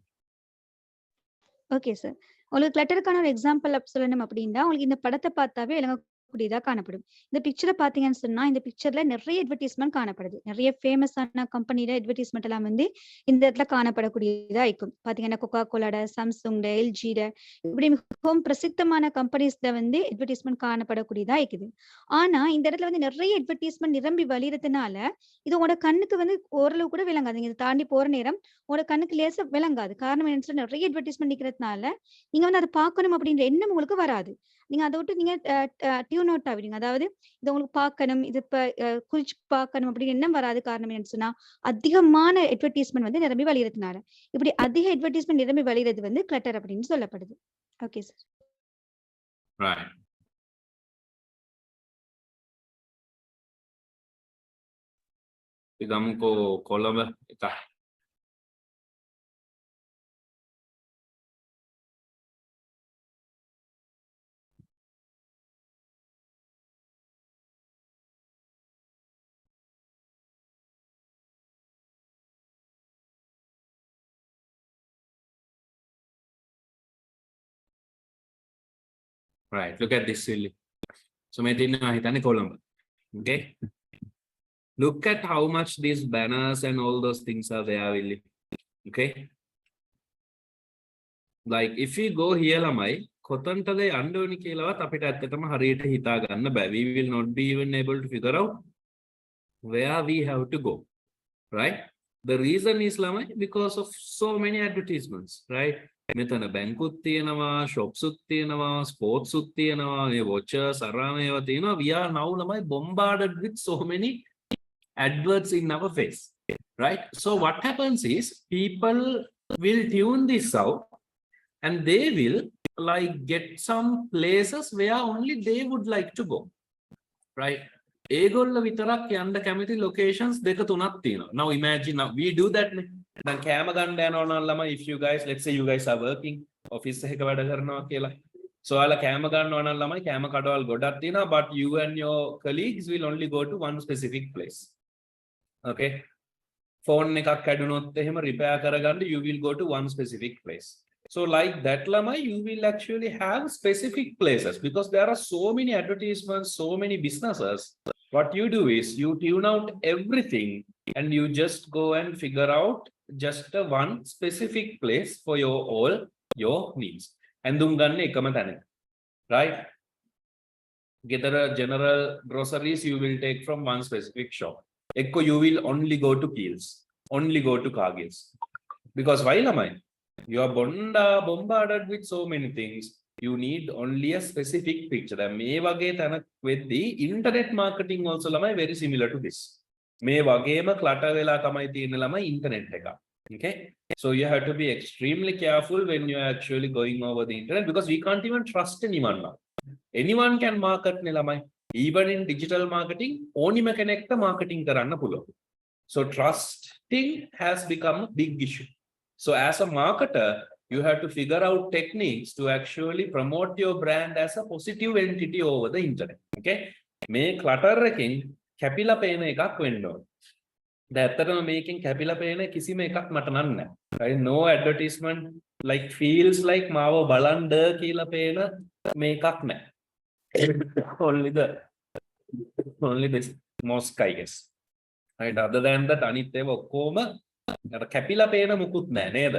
[SPEAKER 2] Okay sir. உங்களுக்கு கிளட்டருக்கான ஒரு எக்ஸாம்பிள் சொல்லணும் அப்படின்னா, உங்களுக்கு இந்த படத்த பார்த்தாவே விளங்கக்கூடியதா காணப்படும். இந்த பிக்சர பார்த்தீங்கன்னு சொன்னா, இந்த பிக்சர்ல நிறைய அட்வர்டைஸ்மென்ட் காணப்படுது. நிறைய ஃபேமஸான கம்பெனில அட்வர்டைஸ்மென்ட் எல்லாம் வந்து இந்த இடத்துல காணப்படக்கூடியதா இருக்கும். பார்த்தீங்கன்னா, கொக்கோ கோலாட, சாம்சங், எல்ஜிட இப்படி மிகவும் பிரசித்தமான கம்பெனிஸ்ல வந்து அட்வர்டைஸ்மென்ட் காணப்படக்கூடியதா இருக்குது. ஆனா இந்த இடத்துல வந்து நிறைய அட்வர்டைஸ்மென்ட் நிரம்பி வழியறதுனால, இது உங்களோட கண்ணுக்கு வந்து ஓரளவு கூட விளங்காது. நீங்க இத தாண்டி போற நேரம் உங்களோட கண்ணுக்கு லேசா விளங்காது. காரணம் என்னன்னு சொன்னா, நிறைய அட்வர்டைஸ்மென்ட் நிக்கிறதுனால, நீங்க வந்து அத பார்க்கணும் அப்படின்ற எண்ணம் உங்களுக்கு வராது. நீங்க அத விட்டு நீங்க டியூன் அவுட் ஆவீங்க. அதாவது இத உங்களுக்கு பார்க்கணும், இது இப்ப குறிச்சு பார்க்கணும் அப்படின்னு எண்ணம் வராது. காரணம் என்னன்னு சொன்னா, அதிகமான அட்வர்டைஸ்மென்ட் வந்து நிரம்பி வழியறதுனால. இப்படி அதிக அட்வர்டைஸ்மென்ட் நிரம்பி வழியறது வந்து கிளட்டர் அப்படின்னு சொல்லப்படுது. Okay sir.
[SPEAKER 1] Right. ඉගමුකෝ කොළඹ එක. Right, look at this silly. So මේ තියෙනවා හිතන්නේ Colombo. Okay? Look at how much these banners and all those things are there, Willie. Okay? Like if we go here, lamai, කොතනටද යන්න ඕනි කියලාවත් අපිට ඇත්තටම හරියට හිතා ගන්න බෑ. We will not be even able to figure out where we have to go, right? The reason is lamai because of so many advertisements, right? මෙතන බැංකුත් තියෙනවා, shops උත් තියෙනවා, sports උත් තියෙනවා, මේ watches අරාම ඒවා තියෙනවා. We are now lamai bombarded with so many adverts in our face, right? So what happens is people will tune this out and they will like get some places where only they would like to go, right? ඒගොල්ල විතරක් යන්න කැමති locations දෙක තුනක් තියෙනවා. Now imagine, now we do that නේ. දැන් කෑම ගන්න යනවා නම් ළමයි, if you guys, let's say you guys are working, office එකක වැඩ කරනවා කියලා. So ඔයාලා කෑම ගන්නවා නම් ළමයි කෑම කඩවල් ගොඩක් තියෙනවා, but you and your colleagues will only go to one specific place. Okay? Phone එකක් කැඩුනොත් එහෙම repair කරගන්න you will go to one specific place. So like that lamai, you will actually have specific places because there are so many advertisements, so many businesses. What you do is you tune out everything and you just go and figure out just a one specific place for all your needs. And ganne ekama thane, right? Gather general groceries you will take from one specific shop. Ekko you will only go to Keels, only go to Cargills. Because why lamai? You are bombarded with so many things. You need only a specific picture. මේ වගේ තැනක් වෙද්දී internet marketing also ළමයි very similar to this. මේ වගේම clutter වෙලා තමයි තියෙන ළමයි internet එක. Okay? So you have to be extremely careful when you are actually going over the internet because we can't even trust anyone now. Anyone can market නේ ළමයි. Even in digital marketing, ඕනිම කෙනෙක්ට marketing කරන්න පුළුවන්. So trusting has become a big issue. So as a marketer, you have to figure out techniques to actually promote your brand as a positive entity over the internet. Okay? මේ clutter එකෙන් කැපිලා පේන එකක් වෙන්න ඕන. දැන් මේකෙන් කැපිලා පේන කිසිම එකක් මට නෑ. Right? No advertisement like feels like මාව බලන්න කියලා පේන මේකක් නෑ. Only this mosque, I guess. Right? Other than that, අනිත් ඒවා ඔක්කොම කැපිලා පේන මුකුත් නෑ නේද?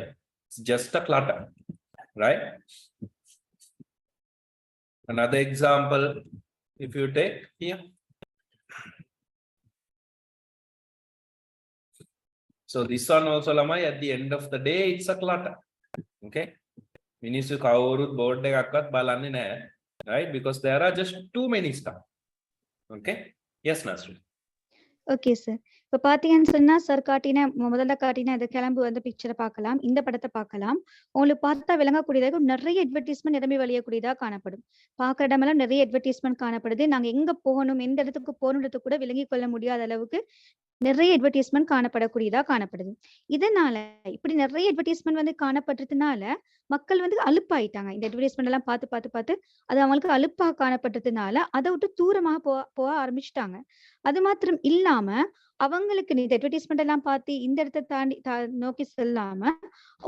[SPEAKER 1] It's just a clutter, right? Another example, if you take here. So this one also lamai, at the end of the day, it's a clutter. Okay? Minissu kawurut board එකක්වත් බලන්නේ නෑ, right? Because there are just too many stuff. Okay? Yes, Nasri.
[SPEAKER 2] Okay sir. இப்ப பாத்தீங்கன்னு சொன்னா sir காட்டின முதல்ல காட்டின அந்த கிளம்பு அந்த பிக்சரை பார்க்கலாம், இந்த படத்தை பார்க்கலாம். உங்களுக்கு பார்த்தா விளங்கக்கூடியதாக நிறைய அட்வர்டைஸ்மெண்ட் நிரம்பி வழியக்கூடியதா காணப்படும். பார்க்குற இடமெல்லாம் நிறைய அட்வர்டைஸ்மெண்ட் காணப்படுது. நாங்க எங்க போகணும், எந்த இடத்துக்கு போகணுன்றது கூட விளங்கி கொள்ள முடியாத அளவுக்கு நிறைய அட்வர்டைஸ்மெண்ட் காணப்படக்கூடியதா காணப்படுது. இதனால இப்படி நிறைய அட்வர்டைஸ்மெண்ட் வந்து காணப்படுறதுனால மக்கள் வந்து அலுப்பாயிட்டாங்க. இந்த அட்வர்டைஸ்மெண்ட் எல்லாம் பார்த்து பார்த்து பார்த்து அது அவங்களுக்கு அலுப்பா காணப்பட்டதுனால அதை விட்டு தூரமாக போக ஆரம்பிச்சுட்டாங்க. அது மாத்திரம் இல்லாம அவங்களுக்கு இந்த அட்வர்டைஸ்மெண்ட் எல்லாம் பார்த்து இந்த இடத்தை தாண்டி நோக்கி செல்லாம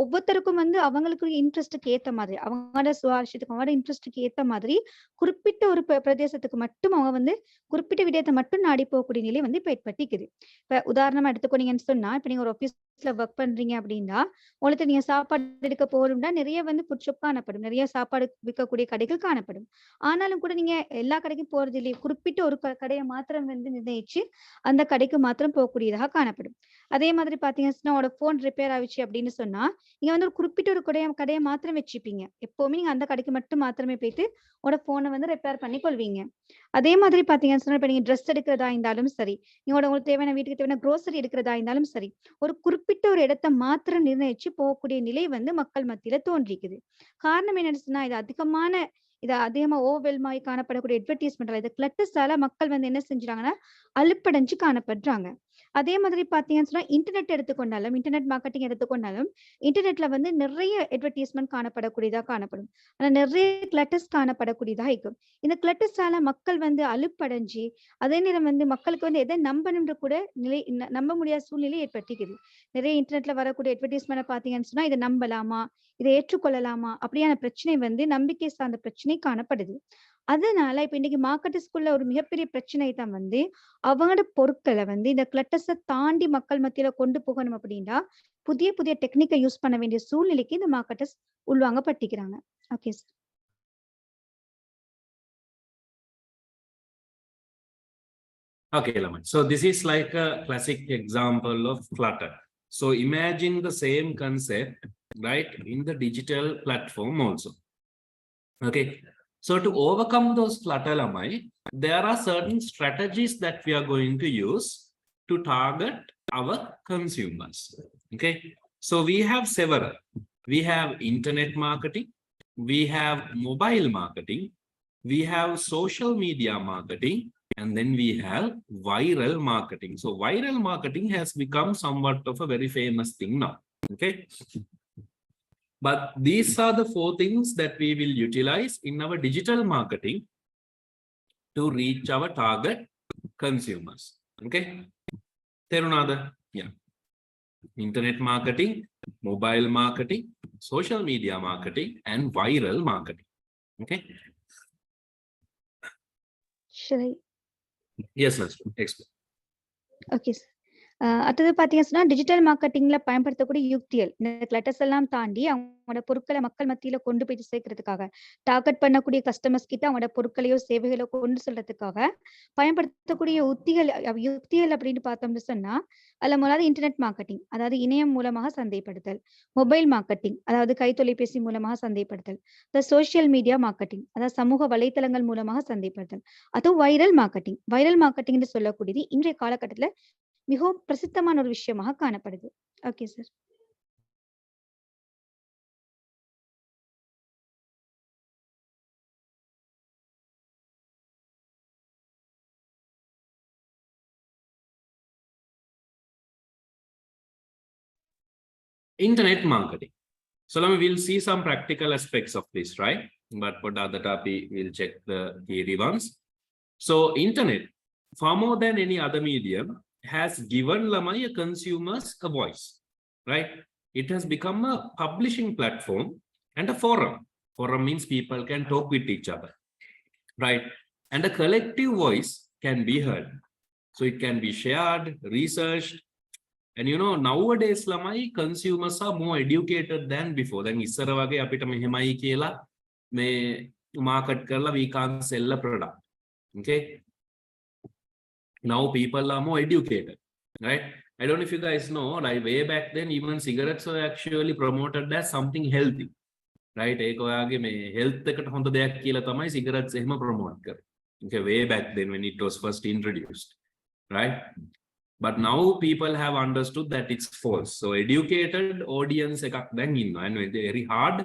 [SPEAKER 2] ஒவ்வொருத்தருக்கும் வந்து அவங்களுக்கு இன்ட்ரெஸ்டுக்கு ஏத்த மாதிரி, அவங்களோட சுவாரஸ்யத்துக்கு அவங்களோட இன்ட்ரெஸ்டுக்கு ஏத்த மாதிரி குறிப்பிட்ட ஒரு பிரதேசத்துக்கு மட்டும் அவங்க வந்து குறிப்பிட்ட விடயத்தை மட்டும் நாடி போகக்கூடிய நிலை வந்து இப்ப ஏற்பட்டிக்குது. இப்ப உதாரணமா எடுத்துக்கோனீங்கன்னு சொன்னா, இப்ப நீங்க ஒரு ஆபீஸ்ல ஒர்க் பண்றீங்க அப்படின்னா உங்களுக்கு நீங்க சாப்பாடு எடுக்க போகணும்னா நிறைய வந்து ஃபுட் ஷாப் காணப்படும், நிறைய சாப்பாடு விற்கக்கூடிய கடைகள் காணப்படும். ஆனாலும் கூட நீங்க எல்லா கடைக்கும் போறது இல்லையே, குறிப்பிட்ட ஒரு கடையை மாத்திரம் வந்து நிர்ணயிச்சு அந்த கடைக்கு மாத்திரம் போகக்கூடியதாக காணப்படும். அதே மாதிரி பாத்தீங்கன்னா உங்களோட போன் ரிப்பேர் ஆயிடுச்சு அப்படின்னு சொன்னா நீங்க வந்து ஒரு குறிப்பிட்ட ஒரு கடையை மாத்திரம் வச்சுப்பீங்க. எப்பவுமே நீங்க அந்த கடைக்கு மட்டும் மாத்திரமே போயிட்டு உங்களோட போனை வந்து ரிப்பேர் பண்ணி கொள்வீங்க. அதே மாதிரி பாத்தீங்கன்னா சொன்னா இப்ப நீங்க ட்ரெஸ் எடுக்கிறதா இருந்தாலும் சரி, உங்களுக்கு தேவையான வீட்டுக்கு தேவையான grocery எடுக்கிறதா இருந்தாலும் சரி, ஒரு குறிப்பிட்ட ஒரு இடத்தை மாத்திரம் நிர்ணயிச்சு போகக்கூடிய நிலை வந்து மக்கள் மத்தியில தோன்றிக்குது. காரணம் என்னன்னு சொன்னா இது அதிகமா ஓவெல்மாய் காணப்படக்கூடிய அட்வர்டைஸ்மெண்ட், இது கிளட்டர்ஸால மக்கள் வந்து என்ன செஞ்சுறாங்கன்னா அலுப்படைஞ்சு காணப்படுறாங்க. அதே மாதிரி பாத்தீங்கன்னு சொன்னா இன்டர்நெட் எடுத்துக்கொண்டாலும், இன்டர்நெட் மார்க்கெட்டிங் எடுத்துக்கொண்டாலும் இன்டர்நெட்ல வந்து நிறைய அட்வர்டைஸ்மெண்ட் காணப்படக்கூடியதா காணப்படும். ஆனா நிறைய கிளட்டர்ஸ் காணப்படக்கூடியதா இருக்கும். இந்த கிளட்டர்ஸால மக்கள் வந்து அலுப்படைஞ்சு அதே நேரம் வந்து மக்களுக்கு வந்து எதை நம்பணும்ன்ற கூட நம்ப முடியாத சூழ்நிலை ஏற்பட்டிருக்குது. நிறைய இன்டர்நெட்ல வரக்கூடிய அட்வர்டைஸ்மெண்ட் பாத்தீங்கன்னு சொன்னா இதை நம்பலாமா, இதை ஏற்றுக்கொள்ளலாமா அப்படியான பிரச்சனை வந்து நம்பிக்கை சார்ந்த பிரச்சனை காணப்படுது. அதனால இப்ப இன்னைக்கு மார்க்கெட்டர்ஸ்குள்ள ஒரு மிகப்பெரிய பிரச்சனை தான் வந்து அவங்களோட பொருட்களை வந்து இந்த கிளட்டர்ஸை தாண்டி மக்கள் மத்தியில கொண்டு போகணும் அப்படின்னா புதிய புதிய டெக்னிக்கை யூஸ் பண்ண வேண்டிய சூழ்நிலைக்கு இந்த மார்க்கெட்டர்ஸ் உள்வாங்கப்பட்டிருக்கிறாங்க. Okay sir.
[SPEAKER 1] Okay, Laman. So this is like a classic example of clutter. So imagine the same concept, right, in the digital platform also. Okay. So to overcome those clutter, Lamai, there are certain strategies that we are going to use to target our consumers. Okay. So we have several. We have internet marketing, we have mobile marketing, we have social media marketing, and then we have viral marketing. So viral marketing has become somewhat of a very famous thing now. Okay. But these are the 4 things that we will utilize in our digital marketing to reach our target consumers. Okay. Terunada, yeah. Internet marketing, mobile marketing, social media marketing, and viral marketing. Okay.
[SPEAKER 2] Should I?
[SPEAKER 1] Yes, let's explain.
[SPEAKER 2] Okay sir. அடுத்தது பார்த்தீங்கன்னா digital மார்க்கெட்டிங்ல பயன்படுத்தக்கூடிய யுக்திகள் இந்த கிளட்டர்ஸ் எல்லாம் தாண்டி அவங்களோட பொருட்களை மக்கள் மத்தியில கொண்டு போய் சேர்க்கறதுக்காக டார்கெட் பண்ணக்கூடிய கஸ்டமர்ஸ் கிட்ட அவங்களோட பொருட்களையோ சேவைகளோ கொண்டு செல்றதுக்காக பயன்படுத்தக்கூடிய யுக்திகள் அப்படின்னு பார்த்தோம்னு சொன்னா அதுல முதலாவது இன்டர்நெட் மார்க்கெட்டிங், அதாவது இணையம் மூலமாக சந்தைப்படுத்தல், மொபைல் மார்க்கெட்டிங், அதாவது கைத்தொலைபேசி மூலமாக சந்தைப்படுத்தல், இந்த சோசியல் மீடியா மார்க்கெட்டிங், அதாவது சமூக வலைத்தளங்கள் மூலமாக சந்தைப்படுத்தல், அதுவும் வைரல் மார்க்கெட்டிங். வைரல் மார்க்கெட்டிங்னு சொல்லக்கூடியது இன்றைய காலகட்டத்துல மிகவும் பிரசித்தமான ஒரு விஷயமாக காணப்படுது. Okay sir.
[SPEAKER 1] Internet marketing. So now we'll see some practical aspects of this, right? But for the other topic, we'll check the theory ones. So internet, far more than any other medium, has given Lamai consumers a voice, right? It has become a publishing platform and a forum. Forum means people can talk with each other, right? And a collective voice can be heard. So it can be shared, researched. And you know, nowadays Lamai consumers are more educated than before. Then isara wage apita mehemai kiyala me market karla we can't sell a product. Okay. Now people are more educated, right? I don't know if you guys know, like way back then, even cigarettes were actually promoted as something healthy, right? Ek oyage me health eකට honda deyak kiyala thamai cigarettes ehma promote kare. Okay, way back then when it was first introduced, right? But now people have understood that it's false. So educated audience ekak then inna, and it's very hard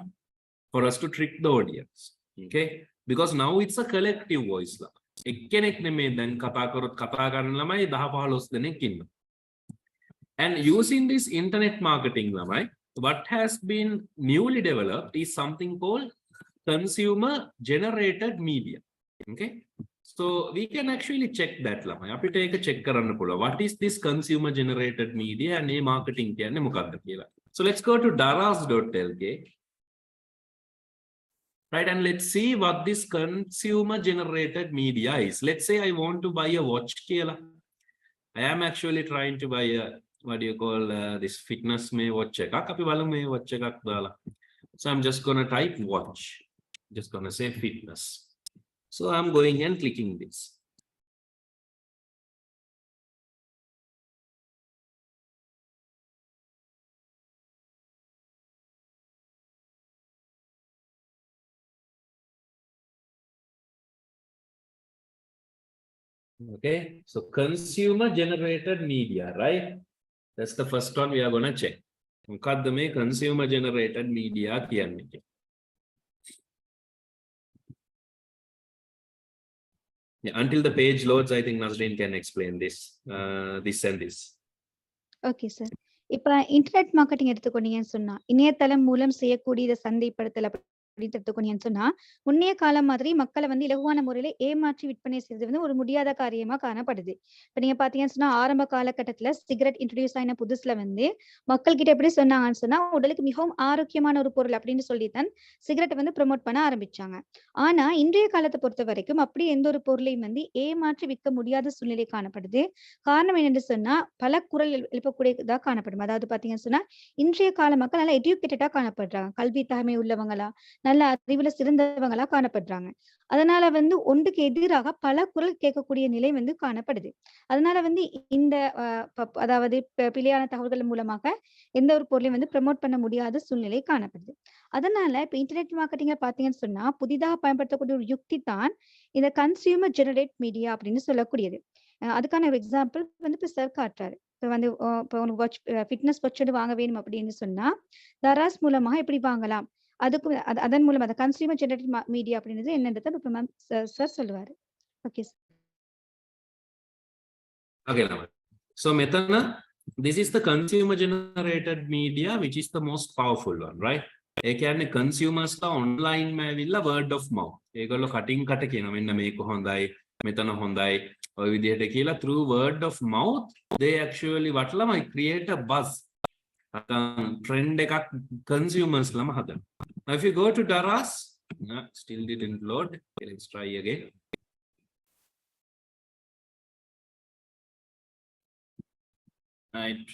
[SPEAKER 1] for us to trick the audience. Okay, because now it's a collective voice la. එක්කෙනෙක් නෙමෙයි දැන් කතා කරොත් කතා කරන ළමයි 10-15 දෙනෙක් ඉන්නවා. And using this internet marketing ළමයි, what has been newly developed is something called consumer generated media. Okay, so we can actually check that ළමයි. අපිට ඒක check කරන්න පුළුවන්. What is this consumer generated media and මේ marketing කියන්නේ මොකක්ද කියලා. So let's go to daras.lk. Right, and let's see what this consumer generated media is. Let's say I want to buy a watch kela. I am actually trying to buy a, what do you call this fitness me watch ekak api balamu me watch ekak dala. So I'm just going to type watch, just going to say fitness. So I'm going and clicking this. Okay, so consumer generated media, right? That's the first one we are going to check. මොකද්ද මේ consumer generated media කියන්නේ? Yeah, until the page loads, I think Nazreen can explain this, this and this.
[SPEAKER 2] Okay sir. இப்ப internet marketing எடுத்துக்கொண்டீங்கன்னு சொன்னா இணையதளம் மூலம் செய்யக்கூடிய இதை சந்தைப்படுத்தல் அப்படின்னு எடுத்துக்கொண்டீங்கன்னு சொன்னா முன்னைய காலம் மாதிரி மக்களை வந்து இலகுவான முறையில ஏமாற்றி விற்பனை செய்வது வந்து ஒரு முடியாத காரியமா காணப்படுது. இப்ப நீங்க பாத்தீங்கன்னு சொன்னா ஆரம்ப காலகட்டத்துல சிகரெட் இன்ட்ரோடியூஸ் ஆன புதுசுல வந்து மக்கள் கிட்ட எப்படி சொன்னாங்கன்னு சொன்னா உடலுக்கு மிகவும் ஆரோக்கியமான ஒரு பொருள் அப்படின்னு சொல்லித்தான் சிகரெட்டை வந்து ப்ரொமோட் பண்ண ஆரம்பிச்சாங்க. ஆனா இன்றைய காலத்தை பொறுத்த வரைக்கும் அப்படி எந்த ஒரு பொருளையும் வந்து ஏமாற்றி விற்க முடியாத சூழ்நிலை காணப்படுது. காரணம் என்னன்னு சொன்னா பல குரல் எழுப்பக்கூடியதா காணப்படும். அதாவது பாத்தீங்கன்னு சொன்னா இன்றைய கால மக்கள் நல்லா எஜுகேட்டடா காணப்படுறாங்க, கல்வி தகமை உள்ளவங்களா, நல்ல அறிவுல சிறந்தவங்களா காணப்படுறாங்க. அதனால வந்து ஒன்றுக்கு எதிராக பல குரல் கேட்கக்கூடிய நிலை வந்து காணப்படுது. அதனால வந்து இந்த அதாவது பிழையான தகவல்கள் மூலமாக எந்த ஒரு பொருளையும் வந்து ப்ரமோட் பண்ண முடியாத சூழ்நிலை காணப்படுது. அதனால இப்ப இன்டர்நெட் மார்க்கெட்டிங்க பார்த்தீங்கன்னு சொன்னா, புதிதாக பயன்படுத்தக்கூடிய ஒரு யுக்தி தான் இந்த கன்சியூமர் ஜெனரேட் மீடியா அப்படின்னு சொல்லக்கூடியது. அதுக்கான ஒரு எக்ஸாம்பிள் வந்து இப்ப சார் காட்டுறாரு. இப்ப வந்து இப்ப உனக்கு ஃபிட்னஸ் வாட்ச் வந்து வாங்க வேணும் அப்படின்னு சொன்னா, தராஸ் மூலமா எப்படி வாங்கலாம்? அதுக்கு அதன் மூலமா அந்த கன்சியூமர் ஜெனரேட்டட் மீடியா அப்படின்றது என்னன்றத இப்ப மேம் சார் சொல்லுவாரு. Okay sir.
[SPEAKER 1] Okay, Laman. So Metana, this is the consumer generated media, which is the most powerful one, right? ඒ කියන්නේ consumers ලා online මේ ඇවිල්ලා word of mouth. ඒගොල්ලෝ කටින් කට කියනවා මෙන්න මේක හොඳයි, මෙතන හොඳයි, ඔය විදිහට කියලා through word of mouth they actually what ළමයි create a buzz. Trend එකක් consumers ළම හදනවා. Now if you go to Daras, still didn't load. Okay, let's try again. Right.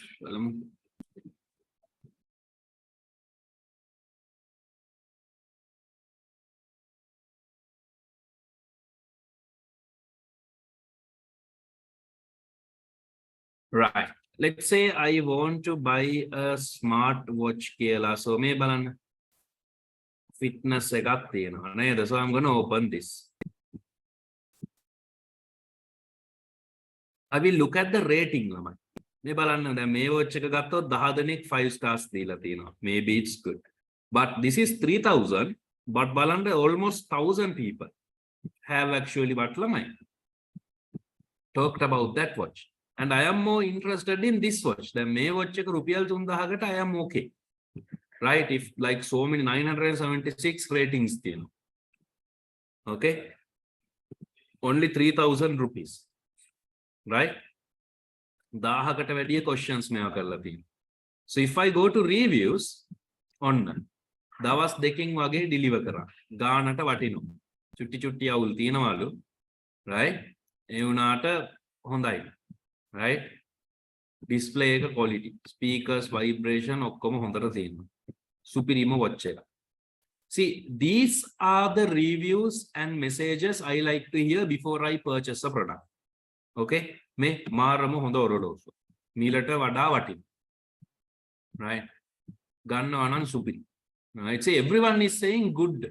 [SPEAKER 1] Right. Let's say I want to buy a smart watch කියලා. So මේ බලන්න. Fitness එකක් තියෙනවා නේද? So I'm going to open this. I will look at the rating ළමයි. මේ බලන්න දැන් මේ watch එක ගත්තොත් 10 දෙනෙක් 5 stars දීලා තියෙනවා. Maybe it's good. But this is 3000, but බලන්න almost 1000 people have actually what ළමයි talked about that watch. And I am more interested in this watch. දැන් මේ watch එක රුපියල් 3000කට I am okay. Right? If like so many 976 ratings තියෙනවා. Okay? Only 3000 rupees. Right? 1000කට වැඩිය questions මේවා කරලා තියෙනවා. So if I go to reviews on දවස් දෙකකින් වගේ deliver කරා. ගානට වටිනවා. චුට්ටි චුට්ටි අවුල් තියෙනවලු. Right? ඒ වුණාට හොඳයි. Right? Display එක quality, speakers, vibration ඔක්කොම හොඳට තියෙනවා. සුපිරිම watch එක. See, these are the reviews and messages I like to hear before I purchase a product. Okay? මේ මාරම හොඳ ඔරලෝසුව. මීලට වඩා වටිනවා. Right? ගන්නවා නම් සුපිරි. Right? See, everyone is saying good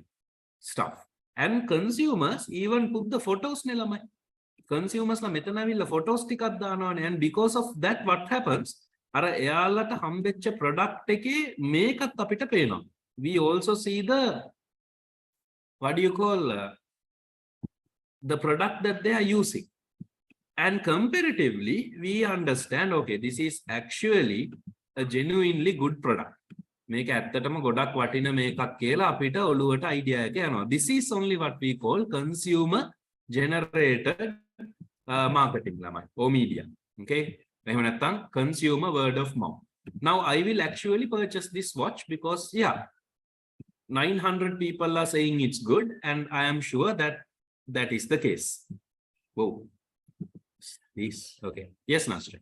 [SPEAKER 1] stuff. And consumers even put the photos නේ ළමයි. Consumers ලා මෙතන ඇවිල්ලා photos ටිකක් දානවානේ. And because of that what happens? අර එයාලට හම්බෙච්ච product එකේ මේකත් අපිට පේනවා. We also see the what do you call the product that they are using. And comparatively, we understand, okay, this is actually a genuinely good product. මේක ඇත්තටම ගොඩක් වටින මේකක් කියලා අපිට ඔළුවට idea එක යනවා. This is only what we call consumer generated marketing ළමයි or media. Okay? එහෙම නැත්නම් consumer word of mouth. Now I will actually purchase this watch because yeah, 900 people are saying it's good and I am sure that that is the case. Whoa. This. Okay. Yes, Nasri.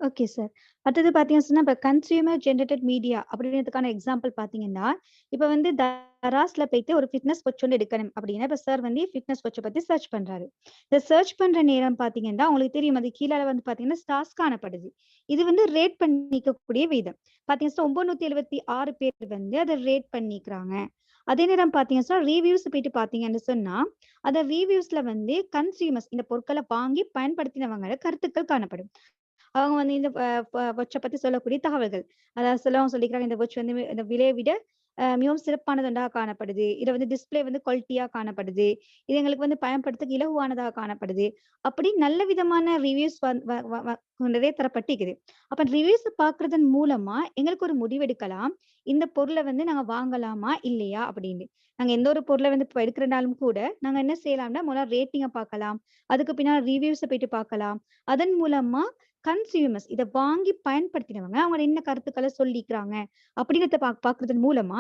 [SPEAKER 2] Okay sir. அடுத்தது பார்த்தீங்கன்னு சொன்னா, இப்ப consumer generated media அப்படின்றதுக்கான example பார்த்தீங்கன்னா, இப்ப வந்து தராஸ்ல போயிட்டு ஒரு ஃபிட்னஸ் வாட்ச் ஒண்ணு எடுக்கணும் அப்படின்னா, இப்ப சார் வந்து ஃபிட்னஸ் வாட்ச பத்தி சர்ச் பண்றாரு. இந்த சர்ச் பண்ற நேரம் பார்த்தீங்கன்னா, உங்களுக்கு தெரியும் அது கீழ வந்து பார்த்தீங்கன்னா, ஸ்டார்ஸ் காணப்படுது. இது வந்து ரேட் பண்ணிக்கக்கூடிய விதம். பார்த்தீங்கன்னா 976 பேர் வந்து அத ரேட் பண்ணிக்கிறாங்க. அதே நேரம் பார்த்தீங்கன்னா சொன்னா, ரிவ்யூஸ் போயிட்டு பார்த்தீங்கன்னு சொன்னா, அந்த ரிவ்யூஸ்ல வந்து கன்சியூமர்ஸ் இந்த பொருட்கள வாங்கி பயன்படுத்தினவங்களோட கருத்துக்கள் காணப்படும். அவங்க வந்து இந்த வாட்ச பத்தி சொல்லக்கூடிய தகவல்கள். அதாவது சிலவங்க சொல்லிக்கிறாங்க, இந்த வாட்ச் வந்து இந்த விலைய விட மிகவும் சிறப்பானது ஒன்றா காணப்படுது. இத வந்து டிஸ்ப்ளே வந்து குவாலிட்டியா காணப்படுது. இது எங்களுக்கு வந்து பயன்படுத்த இலகுவானதா காணப்படுது. அப்படி நல்ல விதமான ரிவ்யூஸ் நிறைய தரப்பட்டிருக்குது. அப்ப ரிவ்யூஸ் பார்க்கறதன் மூலமா எங்களுக்கு ஒரு முடிவெடுக்கலாம். இந்த பொருள வந்து நாங்க வாங்கலாமா? இல்லையா? அப்படின்னு. நாங்க எந்த ஒரு பொருள வந்து இப்ப எடுக்கிறனாலும் கூட, நாங்க என்ன செய்யலாம்னா, முதல்ல ரேட்டிங்க பார்க்கலாம். அதுக்கு பின்னால ரிவ்யூஸ போயிட்டு பார்க்கலாம். அதன் மூலமா கன்சியூமர்ஸ் இத வாங்கி பயன்படுத்தினவங்க, அவங்க என்ன கருத்துக்கள சொல்லிக்கிறாங்க அப்படிங்கிறத பார்க்கறதன் மூலமா,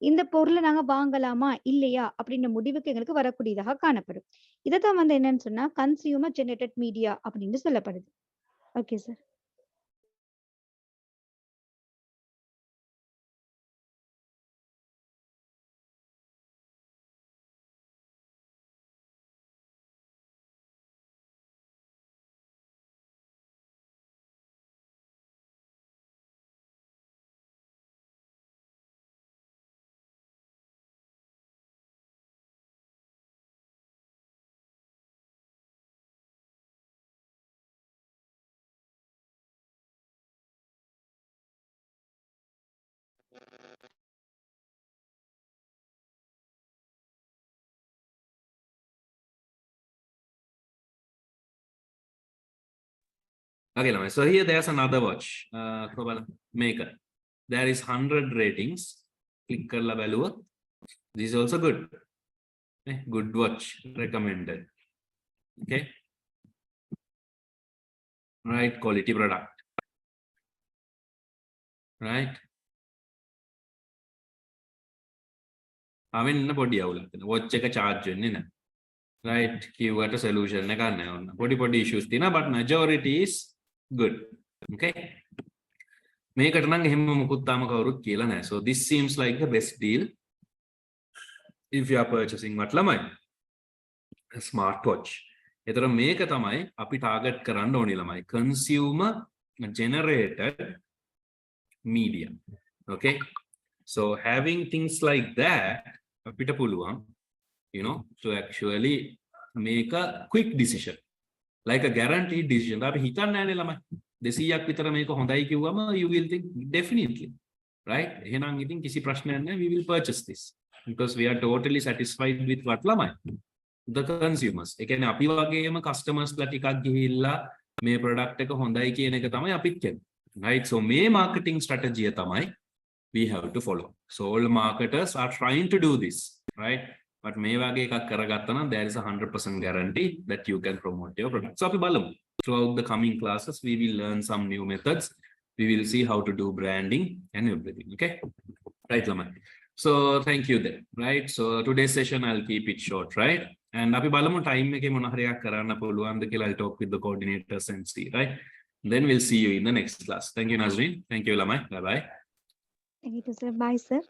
[SPEAKER 2] இந்த பொருள நாங்க வாங்கலாமா? இல்லையா? அப்படின்ற முடிவுக்கு எங்களுக்கு வரக்கூடியதாக காணப்படும். இதத்தான் வந்து என்னன்னு சொன்னா, கன்சியூமர் ஜெனரேட்டட் மீடியா அப்படின்னு சொல்லப்படுது. Okay sir.
[SPEAKER 1] Okay, ළමයි. So here there's another watch. Maker. There is 100 ratings. Click කරලා බැලුවොත්. This is also good. Good watch. Recommended. Okay. Right. Quality product. Right. ආවෙන් ඉන්න පොඩි අවුලක් තියෙනවා. watch එක charge වෙන්නේ නැහැ. Right. කිව්වට solution එකක් නැහැ ඔන්න. පොඩි issues තියෙනවා but majority is good. Okay. මේකට නම් එහෙම මුකුත් තාම කවුරුත් කියලා නැහැ. So this seems like the best deal if you are purchasing what ළමයි? A smartwatch. ඒතර මේක තමයි අපි target කරන්න ඕනේ ළමයි. Consumer generated media. Okay. So having things like that අපිට පුළුවන් you know to actually make a quick decision. Like a guaranteed decision. අපි හිතන්නේ නැහැ නේ ළමයි. 200ක් විතර මේක හොඳයි කිව්වම you will think definitely. Right? එහෙනම් ඉතින් කිසි ප්‍රශ්නයක් නැහැ. We will purchase this. Because we are totally satisfied with what ළමයි? The consumers. ඒ කියන්නේ අපි වගේම customers ලා ටිකක් ගිහිල්ලා මේ product එක හොඳයි කියන එක තමයි අපිත් කියන්නේ. Right? So මේ marketing strategy තමයි we have to follow. So all marketers are trying to do this. Right? But මේ වගේ එකක් කරගත්තා නම් there is a 100% guarantee that you can promote your product. So අපි බලමු. Throughout the coming classes, we will learn some new methods. We will see how to do branding and everything. Okay? Right, Laman. So thank you then. Right? So today's session, I'll keep it short, right? And අපි බලමු time එකේ මොන හරි එකක් කරන්න පුළුවන්ද කියලා I'll talk with the coordinators and see, right? Then we'll see you in the next class. Thank you, Nazreen. Thank you, Lamai. Bye-bye.
[SPEAKER 2] Thank you, sir. Bye, sir.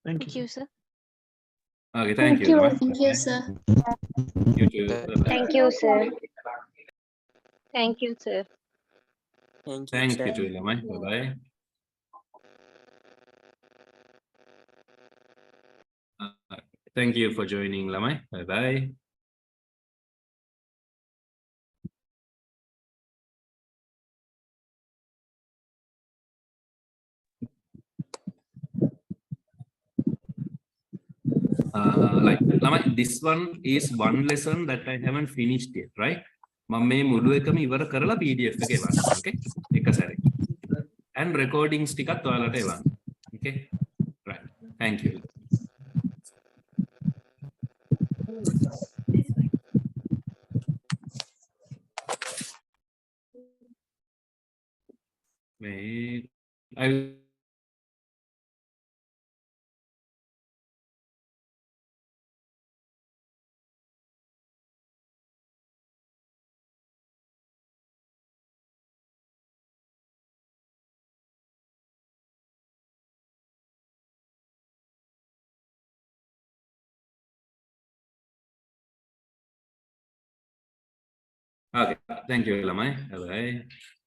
[SPEAKER 3] Thank
[SPEAKER 4] Thank you, sir.
[SPEAKER 1] Okay, thank you, Lamai.
[SPEAKER 4] Thank you, sir.
[SPEAKER 1] You too. Bye-bye.
[SPEAKER 4] Thank you, sir. Thank you, sir.
[SPEAKER 1] Thank you too, Lamai. Bye-bye. Thank you for joining, Lamai. Bye-bye. Like Lamai, this one is one lesson that I haven't finished yet, right? මම මේ මුළු එකම ඉවර කරලා PDF එක එවන්න. Okay? එක සැරේ. And recordings ටිකත් ඔයාලට එවන්න. Okay? Right. Thank you. I will Okay, thank you, Lamai. Bye-bye.